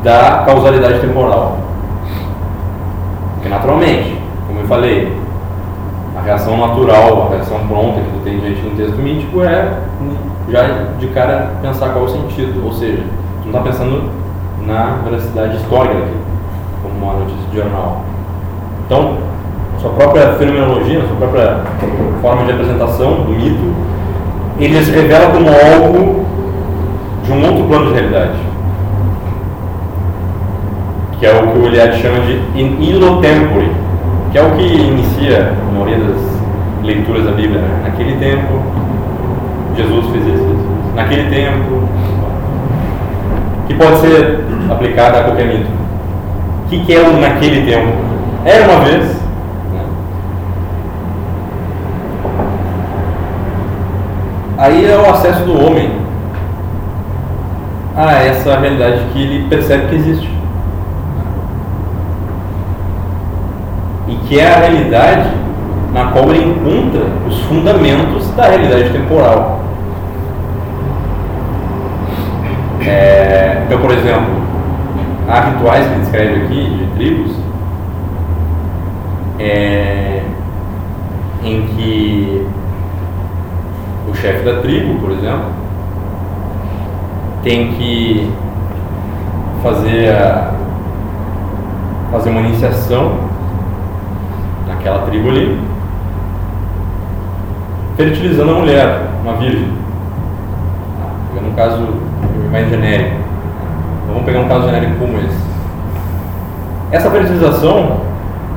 da causalidade temporal. Porque naturalmente, como eu falei, a reação natural, a reação pronta que tu tem diante de um texto mítico é já de cara pensar qual é o sentido, ou seja, tu não está pensando na veracidade histórica aqui, como uma notícia de jornal. Então, sua própria fenomenologia, sua própria forma de apresentação do mito, ele se revela como algo de um outro plano de realidade, que é o que o Eliade chama de in illo tempore, que é o que inicia a maioria das leituras da Bíblia, né? Naquele tempo, Jesus fez isso. Naquele tempo, que pode ser aplicado a qualquer mito. O que é o naquele tempo? Era uma vez, né? Aí é o acesso do homem a essa realidade que ele percebe que existe. E que é a realidade na qual ele encontra os fundamentos da realidade temporal. Então, por exemplo, há rituais que ele descreve aqui, de tribos, em que o chefe da tribo, por exemplo, tem que fazer uma iniciação naquela tribo ali, fertilizando a mulher, uma virgem. Pegando um caso mais genérico. Vamos pegar um caso genérico como esse. Essa fertilização,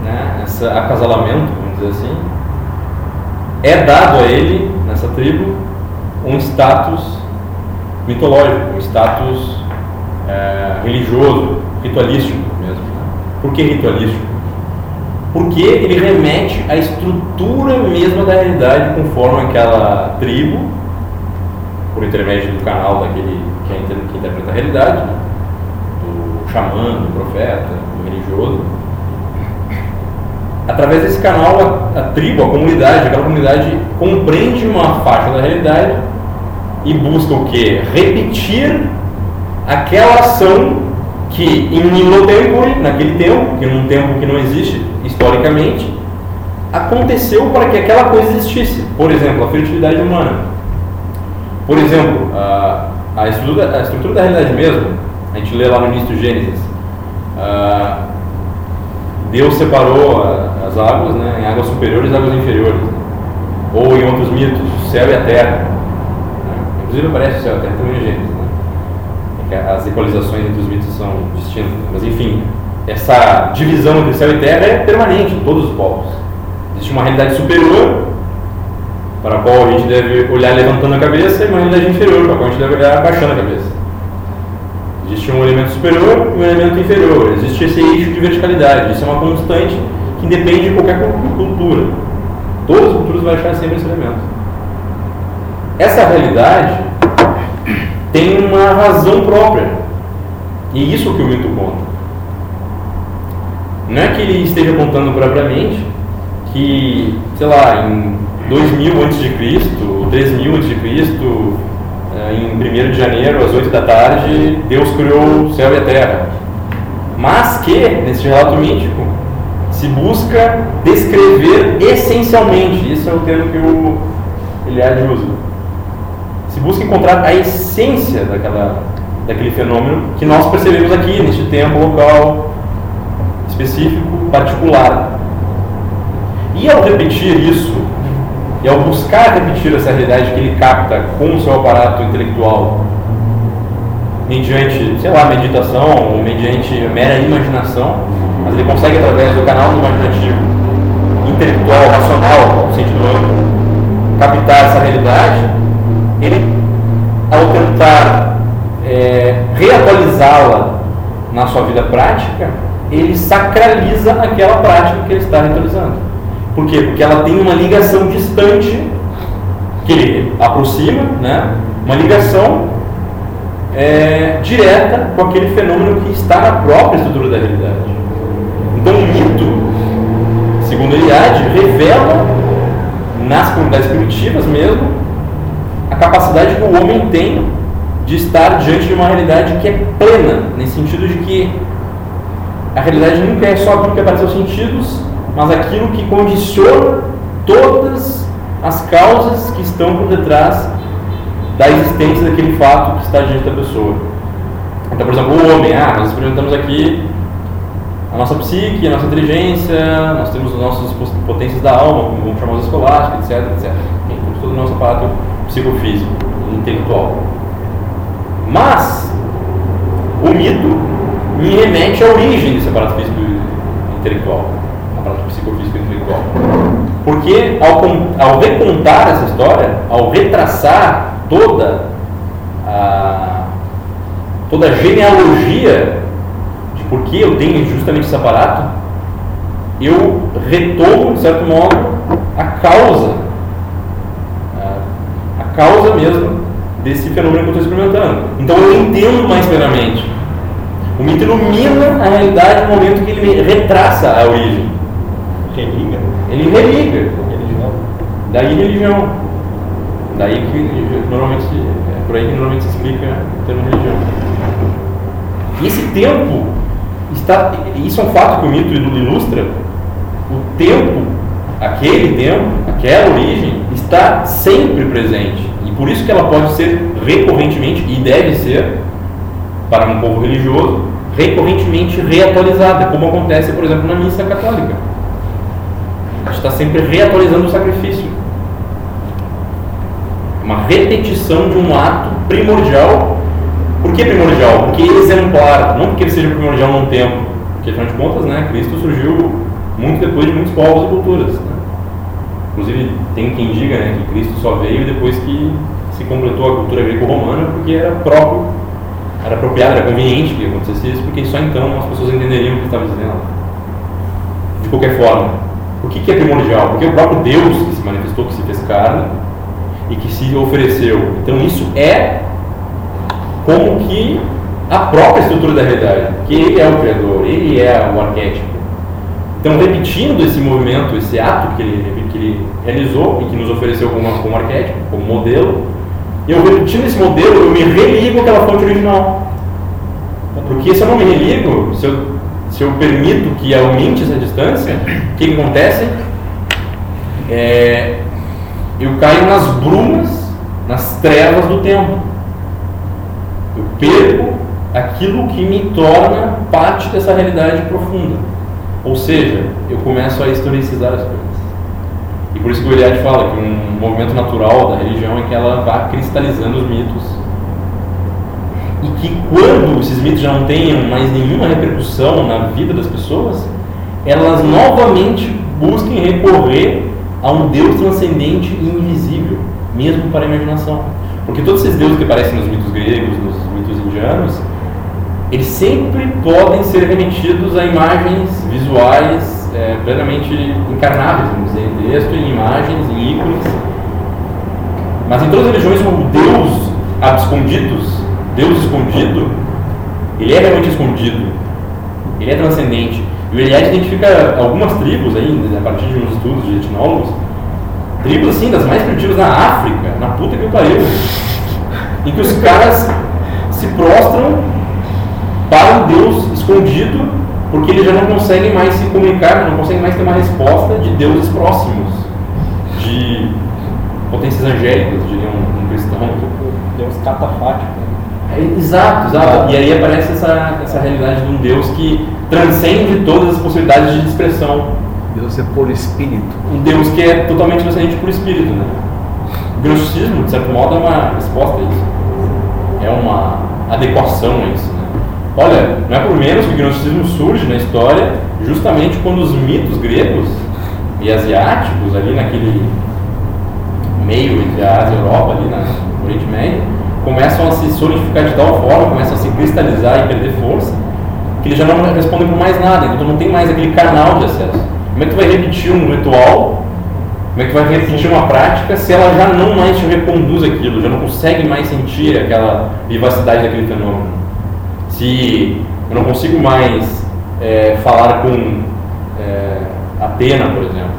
né, esse acasalamento, vamos dizer assim, é dado a ele, nessa tribo, um status mitológico, um status religioso, ritualístico mesmo. Por que ritualístico? Porque ele remete à estrutura mesma da realidade conforme aquela tribo, por intermédio do canal daquele que interpreta a realidade, do xamã, do profeta, do religioso. Através desse canal, a tribo, a comunidade, aquela comunidade compreende uma faixa da realidade e busca o quê? Repetir aquela ação que em Nilotempore, naquele tempo, que num tempo que não existe historicamente, aconteceu para que aquela coisa existisse. Por exemplo, a fertilidade humana. Por exemplo, a estrutura da realidade mesmo, a gente lê lá no início do Gênesis, Deus separou as águas, né, em águas superiores e águas inferiores. Ou em outros mitos, o céu e a terra. Inclusive aparece o céu e a terra também no Gênesis. As equalizações entre os mitos são distintas, mas enfim, essa divisão entre céu e terra é permanente em todos os povos. Existe uma realidade superior, para a qual a gente deve olhar levantando a cabeça, e uma realidade inferior, para a qual a gente deve olhar abaixando a cabeça. Existe um elemento superior e um elemento inferior. Existe esse eixo de verticalidade. Isso é uma constante que independe de qualquer cultura. Todas as culturas vão achar sempre esse elemento. Essa realidade tem uma razão própria. E isso que o mito conta. Não é que ele esteja contando propriamente que, sei lá, em 2000 a.C., ou 3000 a.C., em 1º de janeiro, às 8 da tarde, Deus criou o céu e a terra. Mas que, nesse relato mítico, se busca descrever essencialmente, isso é o termo que o Eliade usa, se busca encontrar a essência daquele fenômeno que nós percebemos aqui, neste tempo local específico, particular. E ao repetir isso, e ao buscar repetir essa realidade que ele capta com o seu aparato intelectual, mediante, sei lá, meditação, ou mediante mera imaginação, mas ele consegue, através do canal do imaginativo, intelectual, racional, no sentido amplo, captar essa realidade, ele, ao tentar reatualizá-la na sua vida prática, ele sacraliza aquela prática que ele está reatualizando. Por quê? Porque ela tem uma ligação distante, que ele aproxima, né? Uma ligação direta com aquele fenômeno que está na própria estrutura da realidade. Então o mito, segundo Eliade, revela nas comunidades primitivas mesmo a capacidade que o homem tem de estar diante de uma realidade que é plena, nesse sentido de que a realidade nunca é só aquilo que aparece aos sentidos, mas aquilo que condiciona todas as causas que estão por detrás da existência daquele fato que está diante da pessoa. Então, por exemplo, o homem, nós experimentamos aqui a nossa psique, a nossa inteligência, nós temos as nossas potências da alma, como vamos chamar os escolásticos, etc, etc. Temos todo o nosso aparato psicofísico, intelectual. Mas o mito me remete à origem desse aparato físico intelectual, aparato psicofísico intelectual. Porque ao recontar essa história, ao retraçar toda a genealogia de por que eu tenho justamente esse aparato, eu retomo, de certo modo, a causa mesmo desse fenômeno que eu estou experimentando. Então eu entendo mais plenamente. O mito ilumina a realidade no momento que ele retraça a origem. Ele religa. Daí religião. Daí que normalmente, é por aí que normalmente se explica o termo religião. E esse tempo está, isso é um fato que o mito ilustra. O tempo, aquela origem está sempre presente. E por isso que ela pode ser recorrentemente, e deve ser, para um povo religioso, recorrentemente reatualizada, como acontece, por exemplo, na missa católica. A gente está sempre reatualizando o sacrifício. Uma repetição de um ato primordial. Por que primordial? Porque exemplar, não porque ele seja primordial num tempo, porque afinal de contas, né, Cristo surgiu muito depois de muitos povos e culturas, né? Inclusive, tem quem diga, né, que Cristo só veio depois que se completou a cultura greco-romana, porque era próprio, era apropriado, era conveniente que acontecesse isso, porque só então as pessoas entenderiam o que estava dizendo. De qualquer forma, por que é primordial? Porque o próprio Deus que se manifestou, que se fez carne e que se ofereceu. Então isso é como que a própria estrutura da realidade, que ele é o Criador, ele é o arquétipo. Então, repetindo esse movimento, esse ato que ele realizou e que nos ofereceu como arquétipo, como modelo, eu repetindo esse modelo, eu me religo àquela fonte original. Porque se eu não me religo, se eu permito que aumente essa distância, o que acontece? Eu caio nas brumas, nas trevas do tempo. Eu perco aquilo que me torna parte dessa realidade profunda. Ou seja, eu começo a historicizar as coisas. E por isso que o Eliade fala que um movimento natural da religião é que ela vá cristalizando os mitos. E que quando esses mitos já não tenham mais nenhuma repercussão na vida das pessoas, elas novamente busquem recorrer a um Deus transcendente e invisível, mesmo para a imaginação. Porque todos esses deuses que aparecem nos mitos gregos, nos mitos indianos, eles sempre podem ser remetidos a imagens visuais plenamente encarnáveis, vamos dizer, em texto, em imagens, em ícones. Mas em todas as religiões, o Deus escondido, ele é realmente escondido, ele é transcendente. E o Eliade identifica algumas tribos aí, a partir de uns estudos de etnólogos, tribos assim, das mais primitivas na África, na puta que pariu, em que os caras se prostram para um Deus escondido, porque eles já não conseguem mais se comunicar, não conseguem mais ter uma resposta de deuses próximos, de potências angélicas, diria um cristão. Deus catafático. Exato. E aí aparece essa realidade de um Deus que transcende todas as possibilidades de expressão. Deus é por espírito. Um Deus que é totalmente transcendente por espírito, né? O gnosticismo, de certo modo, é uma resposta a isso. É uma adequação a isso, né? Olha, não é por menos que o gnosticismo surge na história justamente quando os mitos gregos e asiáticos, ali naquele meio entre a Ásia e a Europa, ali no Oriente Médio, começam a se solidificar de tal forma, começam a se cristalizar e perder força, que eles já não respondem por mais nada, então não tem mais aquele canal de acesso. Como é que tu vai repetir um ritual, como é que tu vai repetir uma prática, se ela já não mais te reconduz aquilo, já não consegue mais sentir aquela vivacidade daquele fenômeno? Se eu não consigo mais falar com Atena, por exemplo,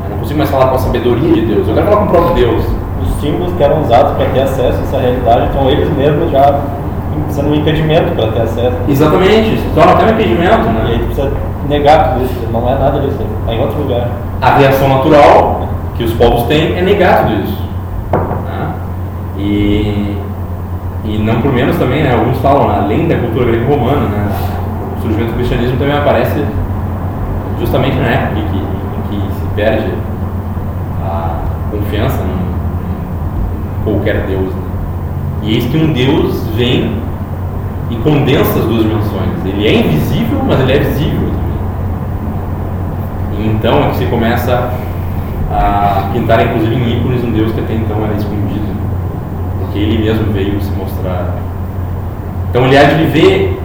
eu não consigo mais falar com a sabedoria de Deus, eu quero falar com o próprio Deus. Os símbolos que eram usados para ter acesso a essa realidade, então eles mesmos já sendo um impedimento para ter acesso. Exatamente, se torna até um impedimento, né? E aí tu precisa negar tudo isso, não é nada disso, está em outro lugar. A reação natural que os povos têm é negar tudo isso, né? E não por menos também, né, alguns falam, além da cultura greco-romana, né, o surgimento do cristianismo também aparece justamente na época em que se perde a confiança em qualquer Deus, né? E eis que um Deus vem e condensa as duas dimensões. Ele é invisível, mas ele é visível também. E então é que se começa a pintar, inclusive em ícones, um Deus que até então era escondido, porque ele mesmo veio se mostrar. Então ele há de viver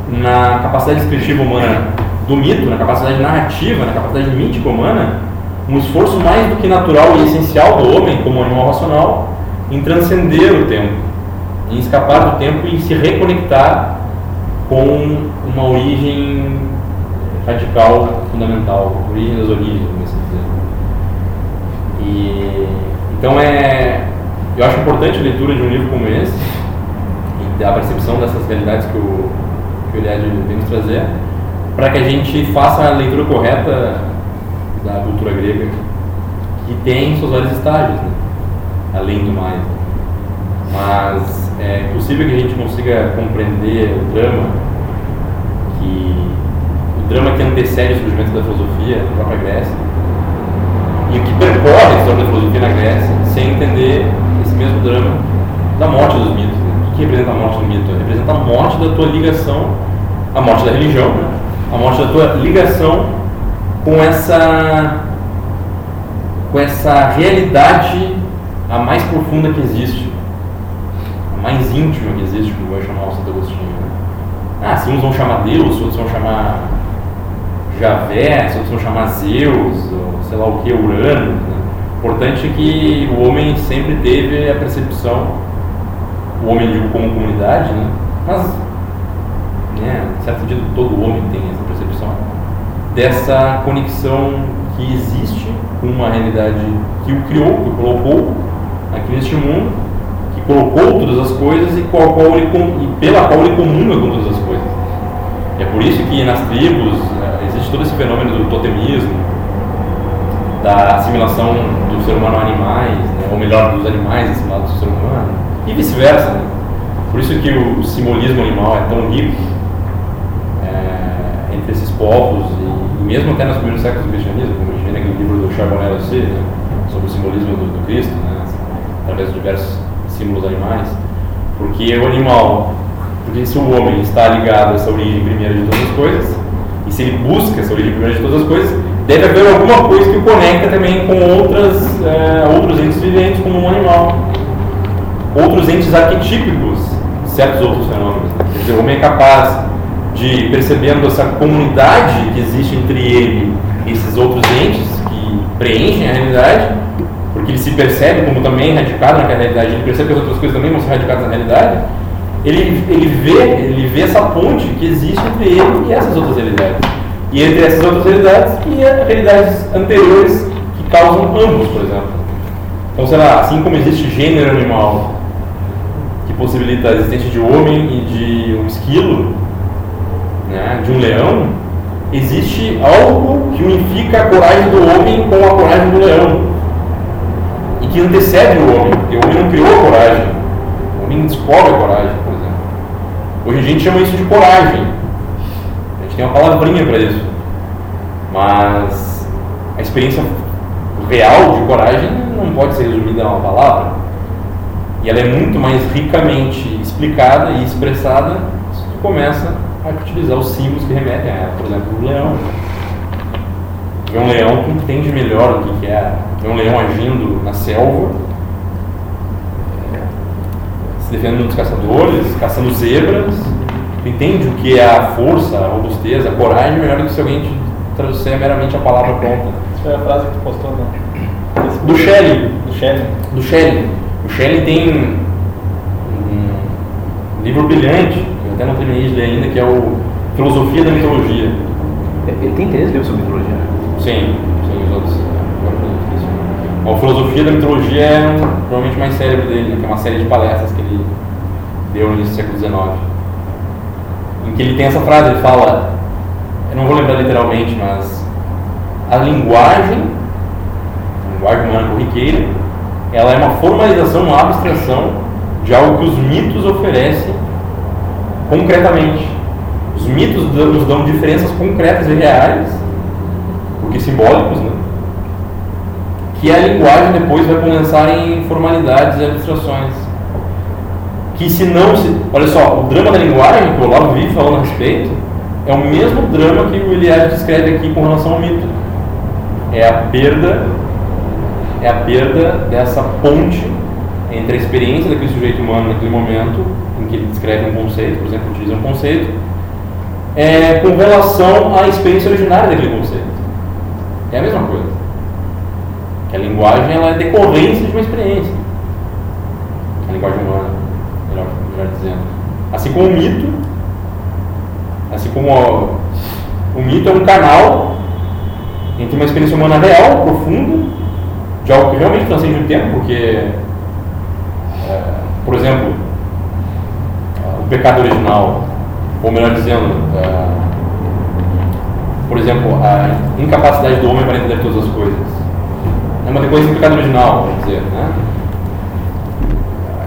na capacidade descritiva humana do mito, na capacidade narrativa, na capacidade mítica humana, um esforço mais do que natural e essencial do homem como animal racional em transcender o tempo, em escapar do tempo e se reconectar com uma origem radical, fundamental, origem das origens, vamos dizer. E então eu acho importante a leitura de um livro como esse e a percepção dessas realidades que o Eliade vem nos trazer, para que a gente faça a leitura correta da cultura grega, que tem seus vários estágios, né? Além do mais. Mas é possível que a gente consiga compreender o drama que antecede o surgimento da filosofia na própria Grécia, e o que percorre a história da filosofia na Grécia, sem entender esse mesmo drama da morte dos mitos. Né? O que representa a morte do mito? Representa a morte da tua ligação, a morte da religião, né? A morte da tua ligação com com essa realidade a mais profunda que existe, a mais íntima que existe, como vai chamar o Santo Agostinho. Né? Se uns vão chamar Deus, outros vão chamar Javé, outros vão chamar Zeus, ou sei lá o que, Urano. Né? O importante é que o homem sempre teve a percepção, o homem digo como comunidade, né? Mas, né, em certo sentido, todo homem tem essa percepção, dessa conexão que existe com uma realidade que o criou, que o colocou aqui neste mundo, que colocou todas as coisas e pela qual ele comunga com todas as coisas. E é por isso que nas tribos existe todo esse fenômeno do totemismo, da assimilação do ser humano a animais, né? Ou melhor, dos animais assimilados do ser humano, e vice-versa. Né? Por isso que o simbolismo animal é tão rico entre esses povos, e mesmo até nos primeiros séculos do cristianismo, como a gente vê naquele livro do Charbonnet aussi, né? Sobre o simbolismo do Cristo, né? Através de diversos símbolos animais, porque o animal, porque se o homem está ligado a essa origem primeira de todas as coisas, e se ele busca essa origem primeira de todas as coisas, deve haver alguma coisa que o conecta também com outros entes viventes, como um animal, outros entes arquetípicos de certos outros fenômenos. Quer dizer, o homem é capaz de, percebendo essa comunidade que existe entre ele e esses outros entes que preenchem a realidade, porque ele se percebe como também radicado naquela realidade, ele percebe que as outras coisas também vão ser radicadas na realidade, ele vê essa ponte que existe entre ele e essas outras realidades. E entre essas outras realidades e as realidades anteriores que causam ambos, por exemplo. Então, sei lá, assim como existe gênero animal que possibilita a existência de um homem e de um esquilo, né, de um leão, existe algo que unifica a coragem do homem com a coragem do leão e que antecede o homem, porque o homem não criou a coragem, o homem descobre a coragem, por exemplo. Hoje a gente chama isso de coragem, a gente tem uma palavrinha para isso, mas a experiência real de coragem não pode ser resumida a uma palavra, e ela é muito mais ricamente explicada e expressada se tu começa a utilizar os símbolos que remetem a ela. Por exemplo, o leão. Ver um leão, tu entende melhor o que é. Ver um leão agindo na selva, se defendendo dos caçadores, caçando zebras. Tu entende o que é a força, a robustez, a coragem, melhor do que se alguém te traduzir meramente a palavra pronta. Essa foi a frase que tu postou, né? Do Shelley. Do Shelley. O Shelley tem um livro brilhante, eu até não terminei de ler ainda, que é o Filosofia da Mitologia. Ele tem 13 livros sobre mitologia? Sim, os outros. A Filosofia da Mitologia é provavelmente mais célebre dele, né, que é uma série de palestras que ele deu no início do século XIX. Em que ele tem essa frase, ele fala, eu não vou lembrar literalmente, mas a linguagem humana corriqueira, ela é uma formalização, uma abstração de algo que os mitos oferecem concretamente. Os mitos nos dão diferenças concretas e reais, porque simbólicos, né? Que a linguagem depois vai condensar em formalidades e abstrações. Que olha só, o drama da linguagem, que o Olavo vive falando a respeito, é o mesmo drama que o Eliade descreve aqui com relação ao mito. É a perda dessa ponte entre a experiência daquele sujeito humano naquele momento, em que ele descreve um conceito, por exemplo, utiliza um conceito, com relação à experiência originária daquele conceito. É a mesma coisa. Que a linguagem ela é decorrência de uma experiência. A linguagem humana, melhor dizendo. Assim como o mito, o mito é um canal entre uma experiência humana real, profunda, de algo que realmente transcende o tempo, porque, por exemplo, o pecado original, ou melhor dizendo, por exemplo, a incapacidade do homem para entender todas as coisas. É uma decorrência do pecado original, quer dizer, né?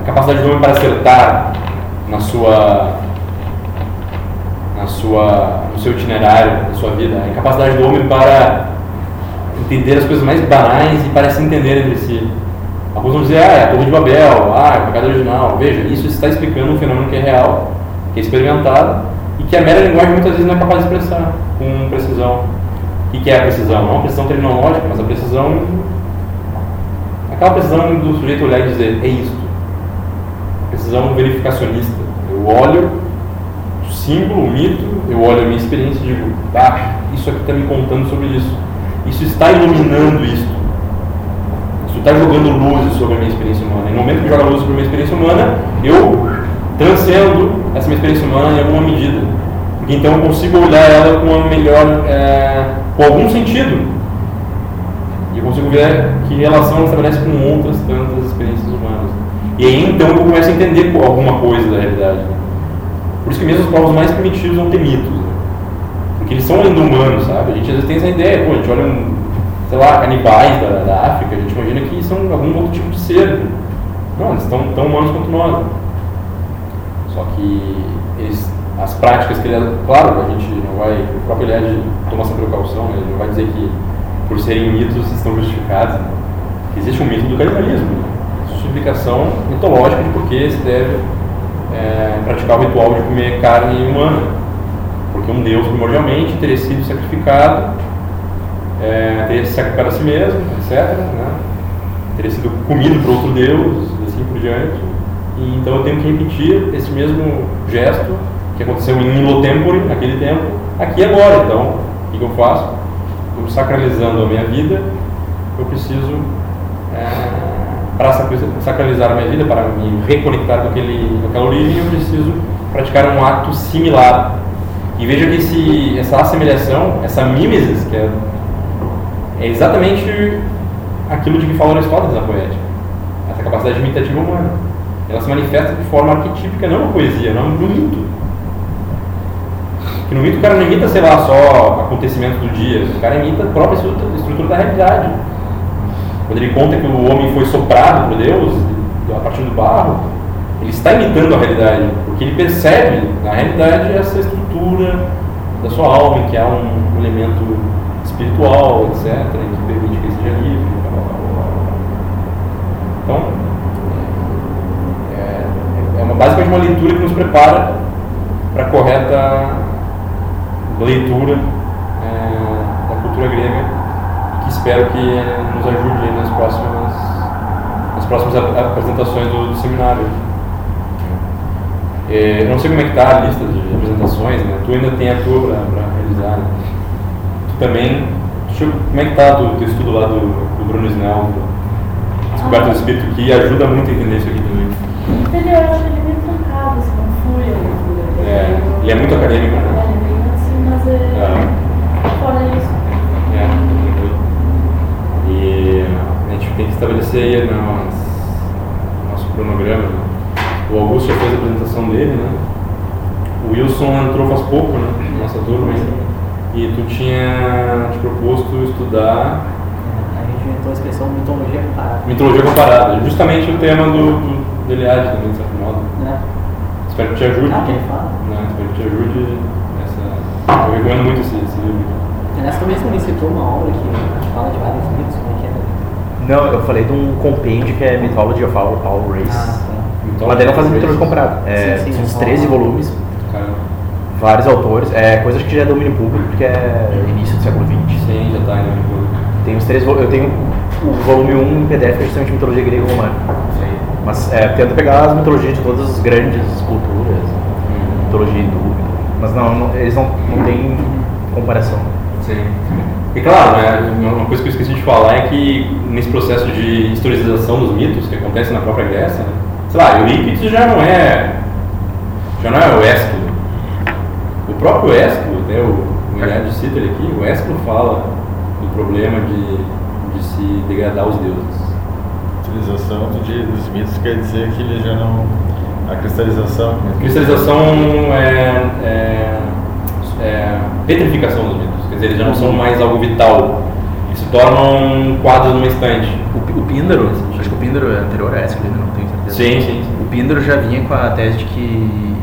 A capacidade do homem para acertar no seu itinerário, na sua vida. A incapacidade do homem para entender as coisas mais banais e para se entender entre si. Alguns vão dizer, é a Torre de Babel, é o pecado original. Veja, isso está explicando um fenômeno que é real, que é experimentado e que a mera linguagem muitas vezes não é capaz de expressar com precisão. O que é a precisão? Não a precisão terminológica, mas a precisão aquela precisão do sujeito olhar e dizer, é isto. Precisão verificacionista. Eu olho o símbolo, o mito, eu olho a minha experiência e digo, isso aqui está me contando sobre isso. Isso está iluminando isto. Isso está jogando luzes sobre a minha experiência humana. E no momento que joga luzes sobre a minha experiência humana, eu transcendo essa minha experiência humana em alguma medida. Porque então eu consigo olhar ela com uma melhor, com algum sentido. E eu consigo ver que relação ela estabelece com outras tantas experiências humanas. E aí então eu começo a entender alguma coisa da realidade. Por isso que mesmo os povos mais primitivos vão ter mitos. Né? Porque eles são ainda humanos, sabe? A gente às vezes tem essa ideia, a gente olha, sei lá, canibais da África, a gente imagina que são algum outro tipo de ser. Não, eles estão tão humanos quanto nós. Só que as práticas que ele... Claro, a gente não vai... O próprio Eliade toma essa precaução, ele não vai dizer que por serem mitos estão justificados. Né? Existe um mito do canibalismo. Justificação mitológica de por que se deve praticar o ritual de comer carne humana. Porque um deus, primordialmente, teria sido sacrificado, teria se sacrificado a si mesmo, etc. Né? Teria sido comido por outro deus, assim por diante. E então eu tenho que repetir esse mesmo gesto que aconteceu em Illo Tempore, naquele tempo, aqui e agora. Então, o que eu faço? Eu sacralizando a minha vida, eu preciso, para sacralizar a minha vida, para me reconectar com aquela origem, eu preciso praticar um ato similar. E veja que essa assemelhação, essa mimesis, que é exatamente aquilo de que fala Aristóteles na poética, essa capacidade imitativa humana. Ela se manifesta de forma arquetípica, não na poesia, não no mito. Porque no mito o cara não imita, sei lá, só acontecimentos do dia, o cara imita a própria estrutura da realidade. Quando ele conta que o homem foi soprado por Deus, a partir do barro, ele está imitando a realidade, porque ele percebe na realidade essa estrutura da sua alma, que há um elemento espiritual, etc., que permite que ele seja livre. Então, basicamente uma leitura que nos prepara para a correta leitura da cultura grega, que espero que nos ajude nas próximas apresentações do seminário. Eu não sei como é que está a lista de apresentações, né? Tu ainda tem a tua para realizar, né? Tu também, como é que está o teu estudo lá do Bruno Snell, Descoberta do Espírito, que ajuda muito a entender isso aqui também. Eu acho ele bem trancado, assim, não flui a leitura. Ele é muito acadêmico, né? Ele é bem assim, mas fora isso. E a gente tem que estabelecer aí nosso cronograma. Né? O Augusto já fez a apresentação dele, né? O Wilson entrou faz pouco, né? Na nossa turma ainda. E tu tinha te proposto estudar... A gente inventou a expressão mitologia comparada. Mitologia comparada, justamente o tema do Eliade também, de certo modo. Espero que te ajude. Que ele fala. Espero que te ajude nessa... Eu recomendo muito esse livro. Aliás, tu mesmo me citou uma obra que fala de vários mitos, como é que é? Não, eu falei de um compêndio que é Mythology of All Race. Mas daí não faz mitologia comparada. São uns 13 volumes, vários autores. É coisa que já é domínio público, porque é início do século XX. Sim, já está em domínio público. Tem uns 3 eu tenho o volume 1 em PDF, que é justamente mitologia grega e romana. Mas tenta pegar as mitologias de todas as grandes culturas, mitologia hindu, mas eles não têm comparação. Sim. E claro, né, uma coisa que eu esqueci de falar é que nesse processo de historicização dos mitos que acontece na própria Grécia, né, sei lá, Eurípides já não é o Ésquilo. O próprio Ésquilo, né, o Eliade cita ele aqui, o Ésquilo fala do problema de se degradar aos deuses. A cristalização dos mitos quer dizer que ele já não... A cristalização... Cristalização é petrificação dos mitos. Quer dizer, eles já não são mais algo vital. Eles se tornam quadros numa estante. O Píndaro, acho que o Píndaro é anterior a essa, não tenho certeza. Sim. O Píndaro já vinha com a tese de que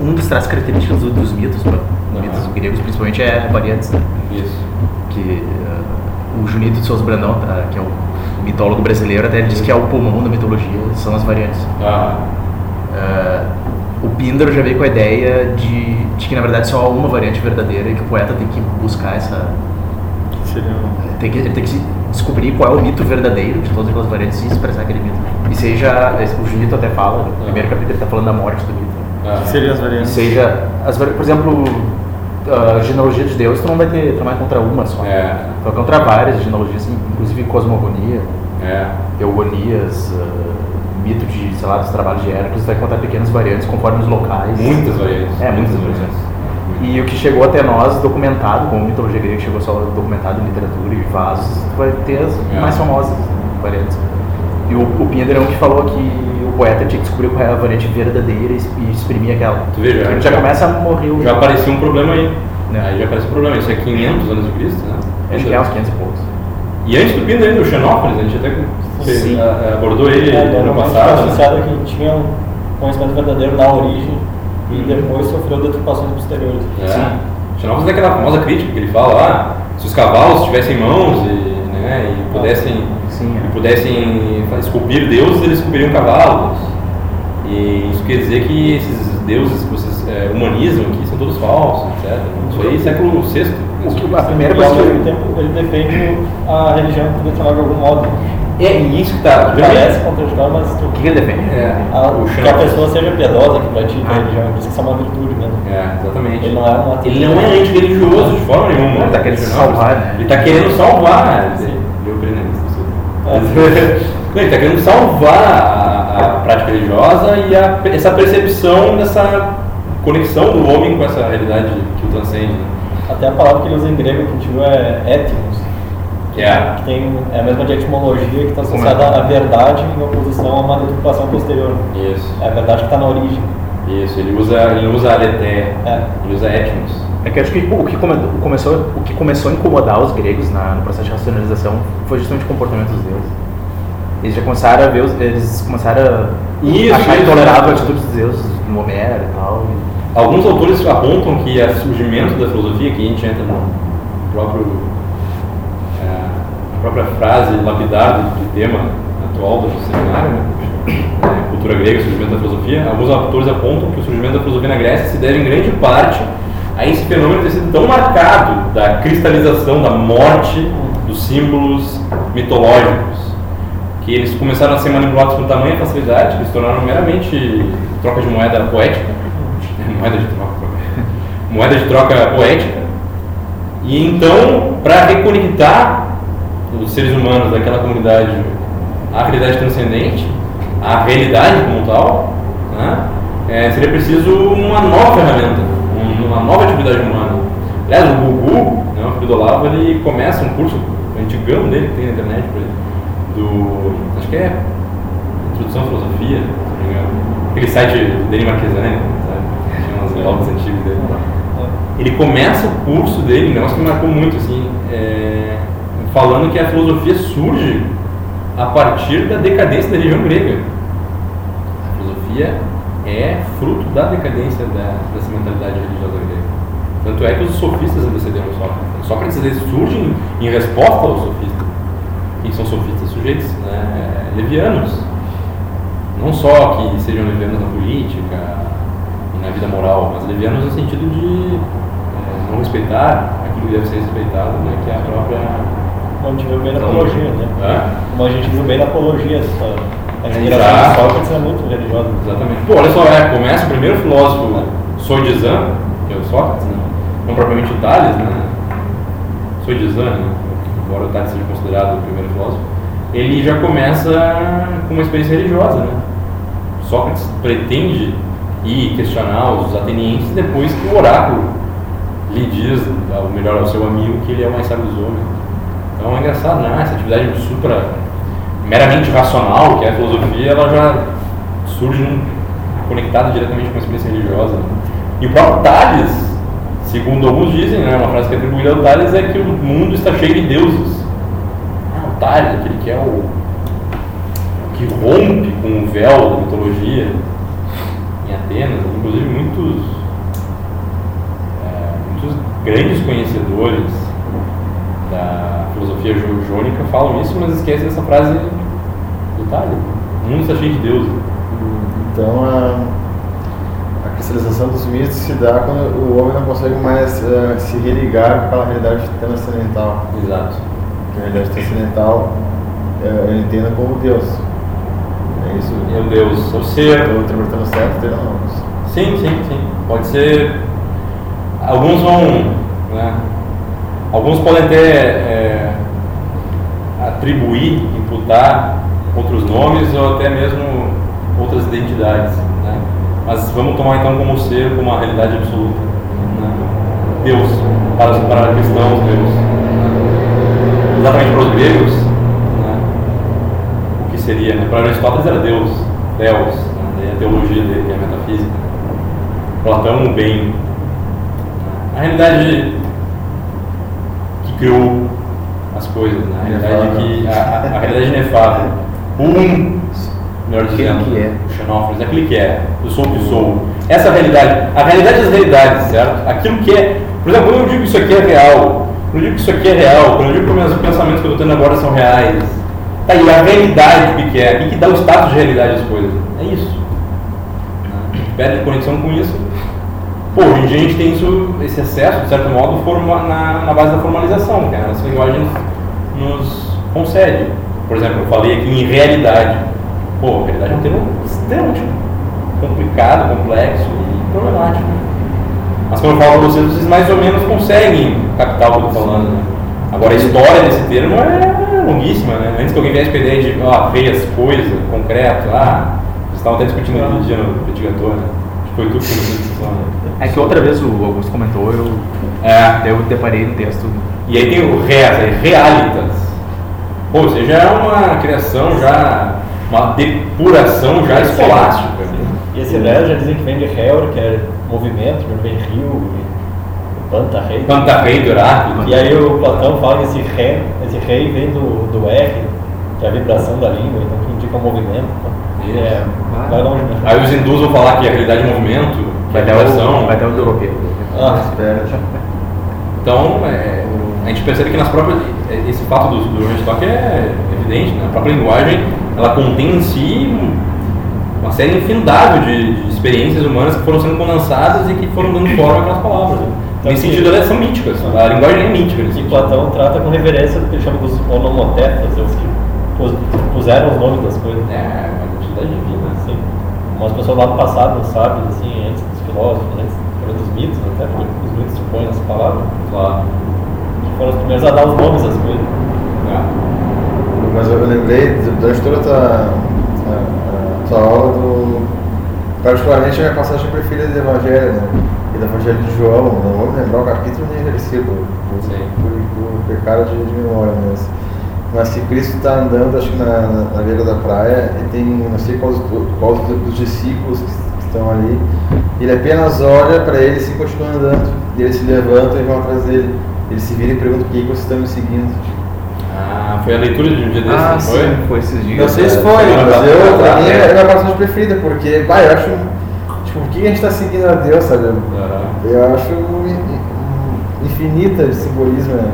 um dos traços característicos dos mitos, mitos gregos principalmente, é variantes. Né? Isso. Que o Junito de Souza Brandão, que é o mitólogo brasileiro, até diz que é o pulmão da mitologia, são as variantes. O Píndaro já veio com a ideia de que na verdade só há uma variante verdadeira e que o poeta tem que buscar essa... Ele tem que descobrir qual é o mito verdadeiro de todas aquelas variantes e expressar aquele mito. E seja, o Junito até fala, no primeiro capítulo ele está falando da morte do mito. Seja as variantes. Seja, por exemplo, a genealogia de Deus, tu não vai encontrar uma só. Tu vai encontrar várias genealogias, inclusive cosmogonia, teogonias, mito de, sei lá, dos trabalhos de Hércules, vai encontrar pequenas variantes conforme os locais. Muitas variantes. Muitas variantes. E o que chegou até nós, documentado, como mitologia grega, chegou só documentado em literatura e vasos, tu vai ter as mais famosas variantes. E o Pinheiro que falou que o poeta tinha que descobrir qual é a variante verdadeira e exprimir aquela. Tu vê, já começa a morrer Já apareceu um problema aí. Aí já aparece um problema. Isso é 500 anos de Cristo, né? Acho que é uns 500 e poucos. E antes do Pinheiro ainda, o Xenófanes, a gente até abordou ele no passado. Associado que tinha um conhecimento verdadeiro na origem e depois sofreu deturpações posteriores. Xenófanes é aquela famosa crítica que ele fala, se os cavalos tivessem mãos e pudessem esculpir deuses, eles esculpiriam cavalos. E isso quer dizer que esses deuses que vocês humanizam aqui são todos falsos, etc. Isso aí é século VI. A primeira coisa que ele defende a religião poder falar de algum modo. E isso que está. Parece contraditório, mas o que ele defende? Que a pessoa seja piedosa, que pratique a religião, diz que isso é uma virtude mesmo. Exatamente. Ele não é ele não é anti-religioso de forma nenhuma. Ele está querendo salvar, né? Ele está querendo salvar. Ele está querendo salvar a prática religiosa e essa percepção dessa conexão do homem com essa realidade que o transcende. Até a palavra que ele usa em grego que a gente é étmos. Que tem a mesma de etimologia que está associada à verdade em oposição a uma deturpação posterior. Isso. É a verdade que está na origem. Isso, ele não usa aleté, ele usa etmos. É que acho que o que começou a incomodar os gregos no processo de racionalização foi justamente o comportamento dos deuses. Eles já começaram a ver, eles começaram a achar intolerável a atitude dos deuses, no Homero e tal. Alguns autores apontam que o surgimento da filosofia, que a gente entra no a própria frase lapidar do tema atual do seminário, cultura grega, surgimento da filosofia, alguns autores apontam que o surgimento da filosofia na Grécia se deve em grande parte a esse fenômeno ter sido tão marcado da cristalização, da morte dos símbolos mitológicos, que eles começaram a ser manipulados com tamanha facilidade, que eles se tornaram meramente troca de moeda poética, moeda de troca poética, e então, para reconectar os seres humanos daquela comunidade à realidade transcendente, à realidade como tal, seria preciso uma nova ferramenta, uma nova atividade humana. Aliás, o Gugu, o filho do Olavo, ele começa um curso antigão dele que tem na internet, acho que é Introdução à Filosofia, se não me engano, aquele site dele Marquesani, sabe? Tinha umas obras antigas dele. Ele começa o curso dele, um negócio que me marcou muito, assim, falando que a filosofia surge a partir da decadência da religião grega. A filosofia é fruto da decadência dessa mentalidade religiosa grega. Tanto é que os sofistas antecederam Sócrates. Sócrates surge em resposta aos sofistas. Quem são sofistas? Sujeitos levianos. Não só que sejam levianos na política e na vida moral, mas levianos no sentido de não respeitar aquilo que deve ser respeitado, que é a própria... Como a gente viu bem na apologia, né? Como a gente viu bem na apologia, a inspiração de Sócrates é muito religiosa. Exatamente. Olha só, começa o primeiro filósofo Soidizan, que é o Sócrates, não propriamente o Tales, Soidizan, embora o Tales seja considerado o primeiro filósofo, ele já começa com uma experiência religiosa, Sócrates pretende ir questionar os atenienses depois que o oráculo lhe diz, ou melhor, ao seu amigo, que ele é o mais sábio dos homens. Então é engraçado, essa atividade meramente racional, que é a filosofia, ela já surge conectada diretamente com a experiência religiosa. E o próprio Tales, segundo alguns dizem, uma frase que é atribuída ao Tales é que o mundo está cheio de deuses. O Tales, aquele que é o que rompe com o véu da mitologia em Atenas, inclusive muitos grandes conhecedores da filosofia jônica falam isso, mas esquecem dessa frase do Tales. O mundo está cheio de deuses. Então a cristalização dos mitos se dá quando o homem não consegue mais se religar com aquela realidade transcendental. Exato. a realidade transcendental eu entendo como Deus. É isso? É o Deus, o ser. Estou interpretando certo, não? Sim. Pode ser. Alguns vão. Né? Alguns podem até atribuir, imputar outros nomes ou até mesmo outras identidades. Né? Mas vamos tomar então como ser, como uma realidade absoluta. Né? Deus, para cristãos, Deus. Né? Exatamente para os gregos, né? O que seria? Né? Para Aristóteles era Deus, Theos, né? A teologia dele, que é a metafísica. Platão, o bem. A realidade que criou as coisas, né? A realidade a realidade inefável. Melhor dizendo, o Xenófilo, aquilo que é, eu sou o que sou. Essa é a realidade das realidades, certo? Aquilo que é, por exemplo, quando eu digo que isso aqui é real, quando eu digo que isso aqui é real, quando eu digo que os meus pensamentos que eu estou tendo agora são reais, tá aí a realidade do que é, e que dá o status de realidade às coisas. É isso. A gente perde conexão com isso. Pô, hoje em dia a gente tem esse excesso, de certo modo, na base da formalização, que a nossa linguagem nos concede. Por exemplo, eu falei aqui em realidade. Pô, a realidade é um termo extremamente complicado, complexo e problemático. Mas quando eu falo para vocês mais ou menos conseguem captar o que eu estou falando. Né? Agora, a história desse termo é longuíssima, né? Antes que alguém viesse com a ideia de feias, coisa, concreto, vocês estavam até discutindo aquele dia no Petigator, né? Foi tudo que discussão. É que outra vez o Augusto comentou, eu deparei no texto. E aí tem o realitas. Ou seja, é uma criação já, uma depuração já escolástica. E esse res já dizem que vem de Heur, que é movimento, que vem rio, Panta-rei. Panta-rei do Heráclito. E aí o Platão fala que esse rei vem do R, que é a vibração da língua, então que indica o movimento. Vai longe, né? Aí os hindus vão falar que a realidade é movimento, que é a vibração. Vai até o europeu. Então, a gente percebe que nas próprias. Esse fato do Aristotle é evidente, né? A própria linguagem ela contém em si uma série infindável de experiências humanas que foram sendo condensadas e que foram dando forma àquelas palavras. Né? Então, nesse sentido, elas são míticas. A linguagem é mítica. E Platão trata com reverência do que ele chama dos onomotetas, os que puseram os nomes das coisas. Uma quantidade divina. Assim. Umas pessoas lá do passado, sábios, assim, antes dos filósofos, antes dos mitos, até porque os mitos supõem essa palavra. Claro. Que foram os primeiros a dar os nomes às coisas. Mas eu lembrei, durante toda a tua aula, particularmente a minha passagem preferida do Evangelho, né? E do Evangelho de João, não vou me lembrar o capítulo nem o versículo, por pecado de memória mesmo. Mas que Cristo está andando, acho que na beira da praia, e tem, não sei quais dos discípulos que estão ali, ele apenas olha para eles e continua andando, e eles se levantam e vão atrás dele. Ele se vira e pergunta por que vocês estão me seguindo. Foi a leitura de um dia desse, não foi? Sim, foi esses dias. Não sei se foi, mas pra mim é a minha passagem preferida, porque, eu acho, por que a gente está seguindo a Deus, sabe? Eu acho infinita de simbolismo, né?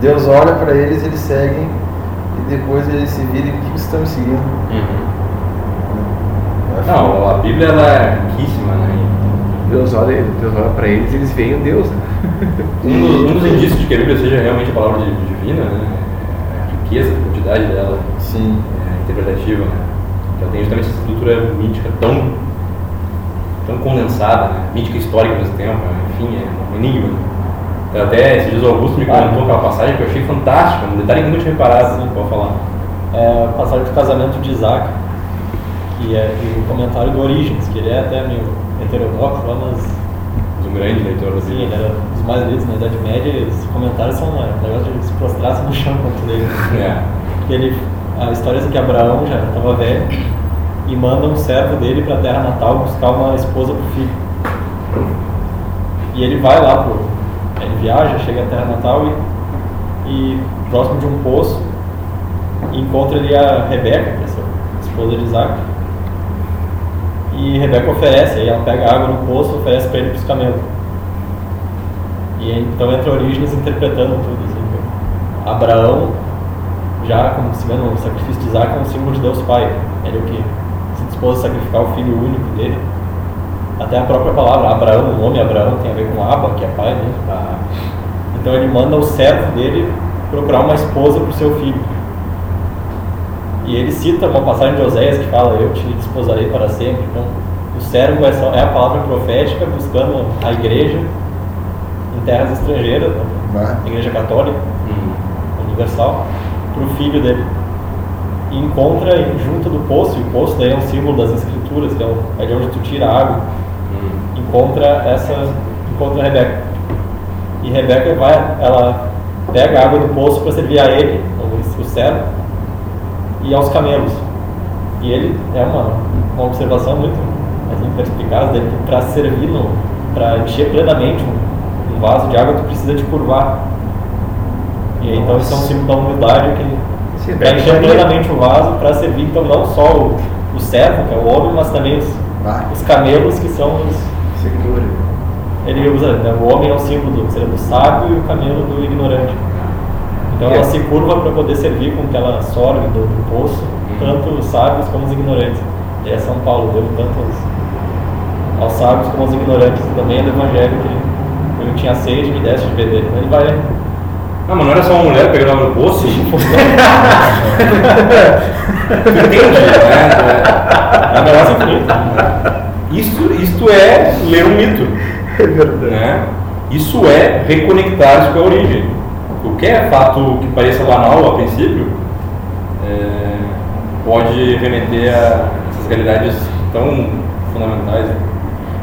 Deus olha para eles, eles seguem, e depois eles se viram e por que vocês estão me seguindo? Não, a Bíblia ela é riquíssima, né? Deus olha para eles e eles veem o Deus, né? Um dos indícios de que a Bíblia seja realmente a palavra divina, né? É a riqueza, a quantidade dela. Sim. Interpretativa, né? Ela tem justamente essa estrutura mítica tão condensada, né? Mítica histórica ao mesmo tempo, né? Enfim, é um enigma. Então, até esses dias o Augusto me comentou aquela passagem que eu achei fantástica, um detalhe que eu não tinha reparado, né? Pode falar. É a passagem do casamento de Isaac, que é o comentário do Orígenes, que ele é até meio heterodoxo, mas um grande leitor. Sim, ele era dos mais lidos na Idade Média, e os comentários são um negócio de se prostrar no chão quanto dele. A história é que Abraão já estava velho e manda um servo dele para a terra natal buscar uma esposa para o filho. E ele vai lá, ele viaja, chega à terra natal e próximo de um poço, e encontra ali a Rebeca, que é a esposa de Isaac. E Rebeca oferece, aí ela pega água no poço e oferece para ele para os camelos. E então entra Orígenes interpretando tudo. Assim, Abraão, já como se vendo o sacrifício de Isaac, é um símbolo de Deus Pai. Ele é o que se dispôs a sacrificar o filho único dele. Até a própria palavra Abraão, o nome Abraão tem a ver com Abba, que é pai, né? Então ele manda o servo dele procurar uma esposa para o seu filho. E ele cita uma passagem de Oséias que fala: eu te desposarei para sempre. Então, o servo é a palavra profética buscando a igreja em terras estrangeiras, né? A igreja católica universal, para o filho dele. E encontra junto do poço, e o poço daí é um símbolo das escrituras, que é de onde tu tira a água. Encontra Rebeca. E Rebeca ela pega a água do poço para servir a ele, o servo, e aos camelos. E ele é uma observação muito assim, perspicaz dele, que para servir, para encher plenamente um vaso de água, tu precisa de curvar. E aí, então isso é um símbolo da humildade, que para encher plenamente o vaso, para servir então não só o servo, que é o homem, mas também os camelos, que são os... Ele usa, né, o homem é o símbolo do sábio e o camelo do ignorante. Então ela se curva para poder servir com que ela sorve do poço, tanto os sábios como os ignorantes. E é São Paulo, deu tanto aos sábios como aos ignorantes. E também é do Evangelho que ele tinha sede e me deste de beber. Então ele vai... Não, mas não era só uma mulher pegando água no poço? Entende, né? É negócio infinito. Isto é ler um mito. É verdade. Né? Isso é reconectar-se com a origem. Qualquer fato que pareça banal a princípio pode remeter a essas realidades tão fundamentais.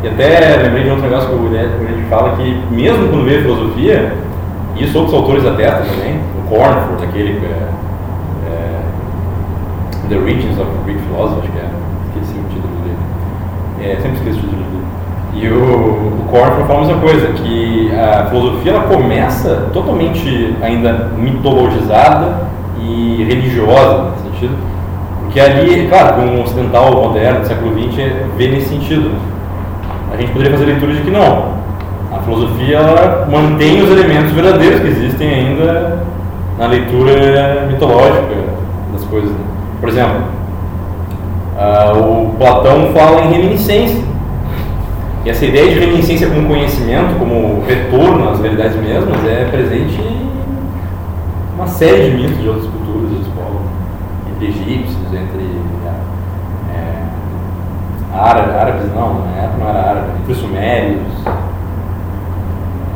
E até lembrei de outro negócio que o Guilherme fala, que mesmo quando vê filosofia, e isso outros autores atestam também, o Cornford, aquele The Origins of Greek Philosophy, acho que esqueci o título dele. Sempre esqueço o título dele. E o Cornford fala a mesma coisa, que a filosofia ela começa totalmente ainda mitologizada e religiosa, nesse sentido, porque ali, claro, com o ocidental moderno do século XX, vê nesse sentido. A gente poderia fazer a leitura de que não. A filosofia ela mantém os elementos verdadeiros que existem ainda na leitura mitológica das coisas. Por exemplo, o Platão fala em reminiscência. E essa ideia de reminiscência como conhecimento, como retorno às realidades mesmas, é presente em uma série de mitos de outras culturas, de outros povos. Entre egípcios, entre árabes, não, na época não era árabe, entre os sumérios,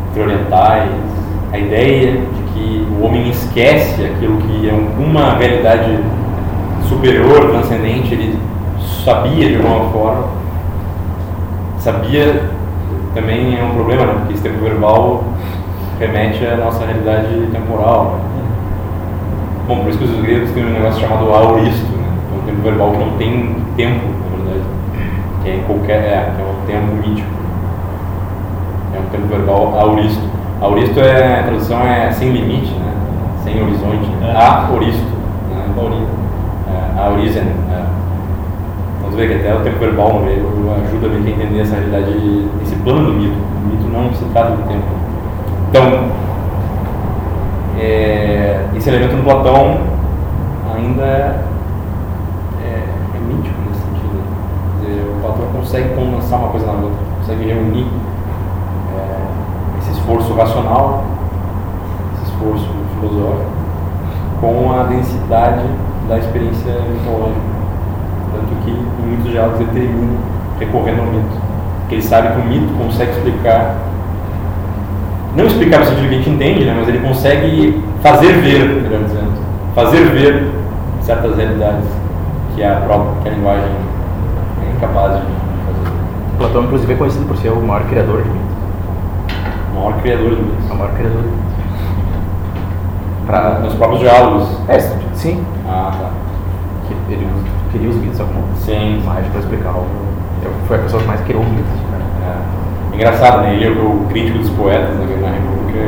entre orientais. A ideia de que o homem esquece aquilo que é uma realidade superior, transcendente, ele sabia de alguma forma. Sabia também é um problema, né? Porque esse tempo verbal remete à nossa realidade temporal. Né? Bom, por isso que os gregos têm um negócio chamado auristo, né? É um tempo verbal que não tem tempo, na verdade. Que é em qualquer. É um tempo mítico. É um tempo verbal auristo. Auristo a tradução é sem limite, né? Sem horizonte. Aoristo. Né? Aurizen. Vamos ver que até o tempo verbal no grego ajuda a entender essa realidade, esse plano do mito. O mito não se trata do tempo. Então, esse elemento no Platão ainda é mítico nesse sentido. Quer dizer, o Platão consegue condensar uma coisa na outra, consegue reunir esse esforço racional, esse esforço filosófico, com a densidade da experiência mitológica. Tanto que em muitos diálogos ele termina recorrendo ao mito. Porque ele sabe que o mito consegue explicar, não explicar no sentido que a gente entende, né, mas ele consegue fazer ver, melhor dizendo, fazer ver certas realidades que a linguagem é incapaz de fazer. Platão, inclusive, é conhecido por ser o maior criador de mitos. O maior criador de mitos. O maior criador de mitos. Nos próprios diálogos. Sim. Ah, tá. Ele queria os mitos, alguma imagem para explicar algo. Foi a pessoa que mais criou mitos. Engraçado, né? Ele é o crítico dos poetas na República,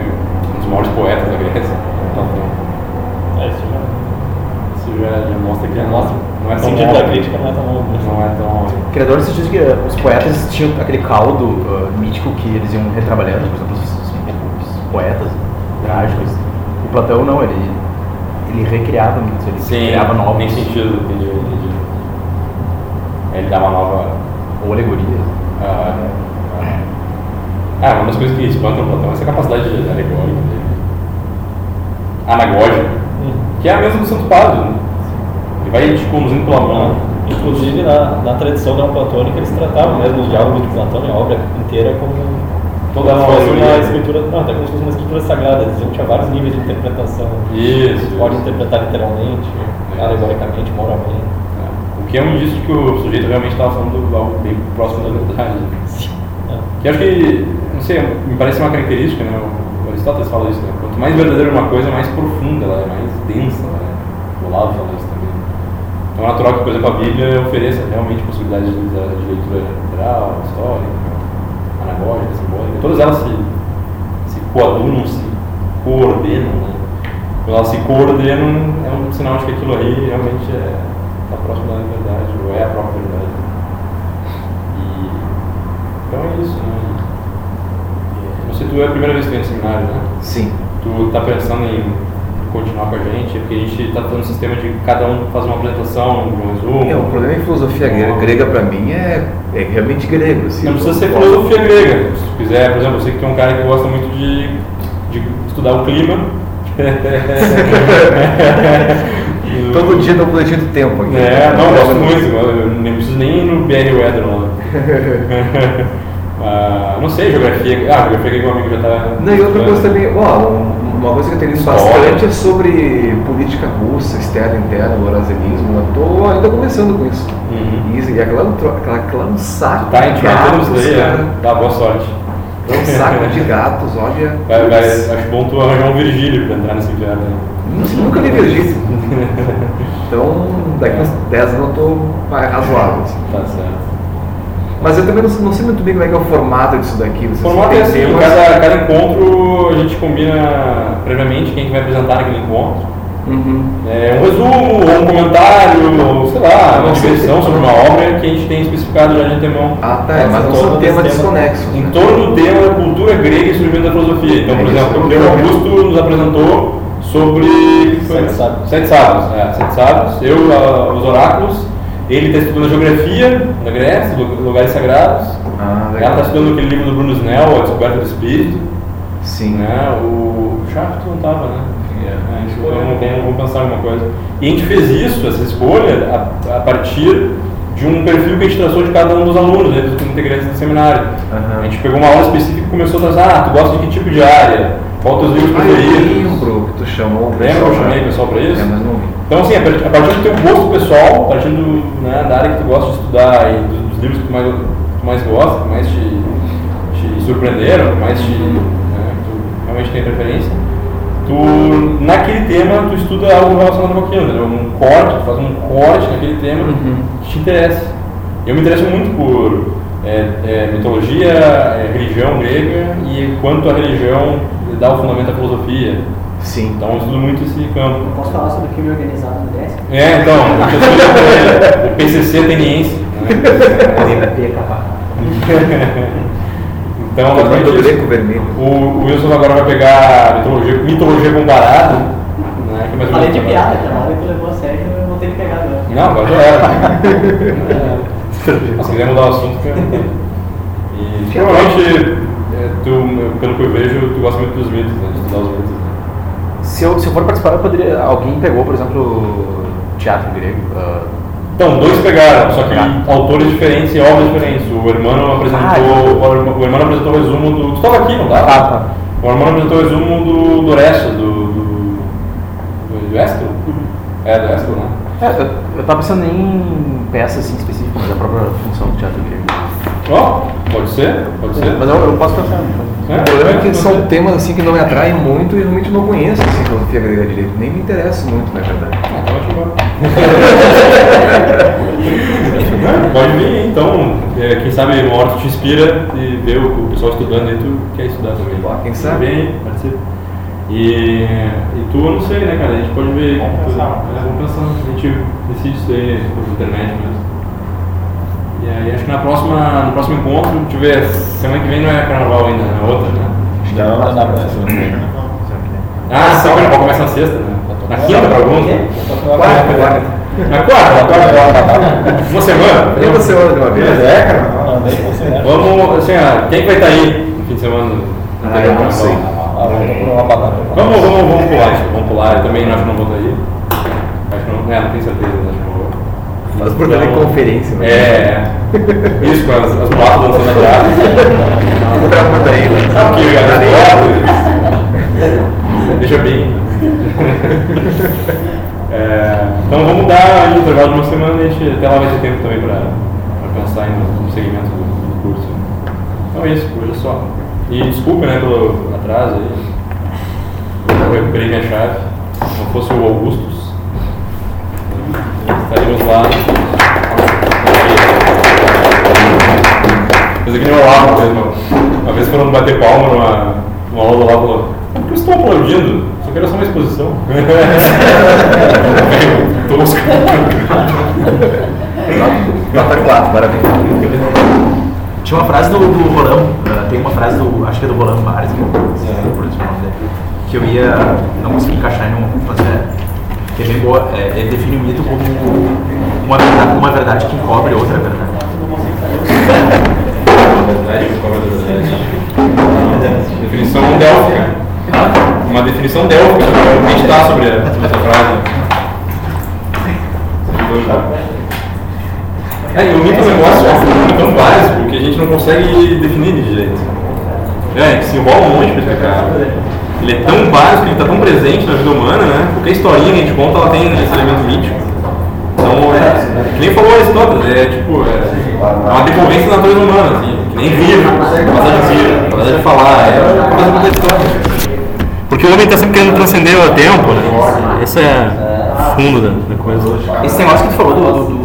um dos maiores poetas da Grécia. Isso já mostra que não é tão sentido da crítica não é tão óbvio. Não é tão criador no sentido de que os poetas tinham aquele caldo mítico que eles iam retrabalhando, por exemplo, os poetas trágicos. O Platão não, ele recriava mitos, ele criava novos. Tem sentido, entendi. Ele dava nova... Ou alegorias. Uma das coisas que espantam o Platão é essa capacidade alegórica dele. anagógica, que é a mesma do Santo Padre, né? Ele vai te conduzindo pela mão. Inclusive, na tradição neoplatônica, eles tratavam mesmo os diálogos de Platão, a obra inteira, como toda uma escritura, até como se fosse uma escritura sagrada. Eles diziam que tinha vários níveis de interpretação. Isso. Pode interpretar literalmente, alegoricamente, moralmente. O que é um indício de que o sujeito realmente estava falando algo bem próximo da verdade. Que acho que, não sei, me parece uma característica, né? O Aristóteles fala isso, né? Quanto mais verdadeira uma coisa, mais profunda ela é, mais densa ela é. O Olavo fala isso também. Então é natural que, por exemplo, a Bíblia ofereça realmente possibilidades de leitura literal, histórica, anagógica, simbólica. Todas elas se coadunam, se coordenam, né? Quando elas se coordenam, é um sinal de que aquilo aí realmente está próximo da verdade, ou é a própria verdade. Então é isso, né? Não sei, tu é a primeira vez que vem no seminário, né? Sim. Tu tá pensando em continuar com a gente, porque a gente tá fazendo um sistema de cada um fazer uma apresentação, um resumo. O problema em filosofia grega pra mim é realmente grego. Assim, não precisa ser filosofia grega. Se tu quiser, por exemplo, eu sei que tem um cara que gosta muito de estudar o clima. Todo dia dá um boletim do tempo aqui. Não, eu gosto muito. Eu nem preciso nem ir no BR Weather lá. Não sei, geografia. Geografia que meu amigo já tá. Não, e outra coisa também, uma coisa que eu tenho lido bastante é sobre política russa, externa, interna, o eurasianismo. Eu tô ainda começando com isso. E aquela um saco de gatos, tá, boa sorte. É um saco de gatos, olha. Acho bom tu arranjar um Virgílio pra entrar nesse inverno. Nunca li Virgílio. Então, daqui uns 10 anos eu tô razoável. Assim. Tá certo. Mas eu também não sei muito bem como é que é o formato disso daqui. O formato é assim, cada encontro a gente combina previamente quem vai apresentar naquele encontro. Um resumo, ou um comentário, ou sei lá, uma diversão sobre uma obra que a gente tem especificado já de antemão. Mas não são temas desconexos. Em torno do tema cultura grega e surgimento da filosofia. Então, por exemplo, o Cleo Augusto nos apresentou sobre Sete Sábios. Eu, os oráculos. Ele está estudando a geografia da Grécia, lugares sagrados. Ela está estudando aquele livro do Bruno Snell, A Descoberta do Espírito. Sim. Né? O Chato não estava, né? Vamos pensar em alguma coisa. E a gente fez isso, essa escolha, a partir de um perfil que a gente traçou de cada um dos alunos, né, dos integrantes do seminário. A gente pegou uma aula específica e começou a traçar, tu gosta de que tipo de área? Qual os teus livros preferidos? Eu lembro que tu chamou o pessoal. Lembra que eu chamei o pessoal para isso? Mas não vi. Então, assim, a partir do teu gosto pessoal, a partir da área que tu gosta de estudar e dos livros que tu mais gosta, que mais te surpreenderam, que mais tu realmente tem preferência, naquele tema, tu estuda algo relacionado com aquilo, entendeu? Tu faz um corte naquele tema que te interessa. Eu me interesso muito por mitologia, religião grega e quanto a religião dá o fundamento à filosofia. Sim. Então eu estudo muito esse campo. Eu posso falar sobre o crime organizado no Grécia? Então, o PCC ateniense. Então, o Wilson agora vai pegar mitologia comparada. Né, eu falei de piada, que na hora que tu levou a sério, eu vou ter que pegar agora. Não, agora já era. Se quiser mudar o assunto, e provavelmente, pelo que eu vejo, tu gosta muito dos mitos, né, de estudar os mitos. Se eu for participar, alguém pegou, por exemplo, teatro grego? Então, dois pegaram, só que autores diferentes e obras diferentes. O Hermano apresentou o resumo do... Tu estava aqui, não estava? O Hermano apresentou o resumo do Orestes, do Ésquilo? Do Ésquilo, né? Eu estava pensando em peças assim, específicas, mas a própria função do teatro grego. Pode ser. Mas eu posso pensar. O problema é que são temas assim que não me atraem muito e realmente não conheço assim, filosofia grega direito. Nem me interessa muito, na verdade. Pode vir, então, quem sabe uma hora tu te inspira e vê o pessoal estudando e tu quer estudar também. Quem sabe? Vem, participa. E tu, eu não sei, né, cara? A gente pode ver. Vamos pensar. A gente decide isso aí por internet mesmo. E aí, acho que no próximo encontro, deixa eu ver, semana que vem não é carnaval ainda, é outra, né? Não, na próxima. Sim, o carnaval começa na sexta, né? Na quinta para alguns, né? Quarta. Na quarta. Uma semana? Uma semana de uma vez. Vamos, assim, quem vai estar aí no fim de semana? Eu não sei. por uma batata. Vamos pular. Eu também acho que não votaria. Acho que não tenho certeza, acho que não vou. Faz por teleconferência, né? Isso, com as quatro dançando aqui. Outra puta aí, né? Deixa bem. Então vamos dar um intervalo de uma semana e até lá vai ter tempo também para pensar no segmento do curso. Então é isso, por hoje é só. E desculpa, né, pelo atraso aí. Eu recuperei minha chave. Se não fosse o Augustus, estaríamos lá. Mas aqui nem o Olavo mesmo. Uma vez foram bater palma numa aula do Olavo, falou: por que vocês estão aplaudindo? Só quero só uma exposição. Tosco. Nota 4, parabéns. Tinha uma frase do Roland, tem uma frase acho que é do Roland Barthes, que eu não consegui encaixar em um, mas que é bem boa. Ele define o mito como uma verdade que encobre outra verdade. Definição délfica. Uma definição délfica. Vamos meditar sobre essa frase. E o mito é um negócio tão básico que a gente não consegue definir de jeito. Que se enrola um monte pra explicar. Ele é tão básico, ele está tão presente na vida humana, né? Qualquer historinha que a gente conta, ela tem esse elemento mítico. Então, que nem falou Aristóteles, uma decorrência da natureza humana, assim, que nem rir, capacidade de falar, uma coisa da história. Porque o homem está sempre querendo transcender o tempo, né? Esse é o fundo da coisa. Esse negócio que tu falou do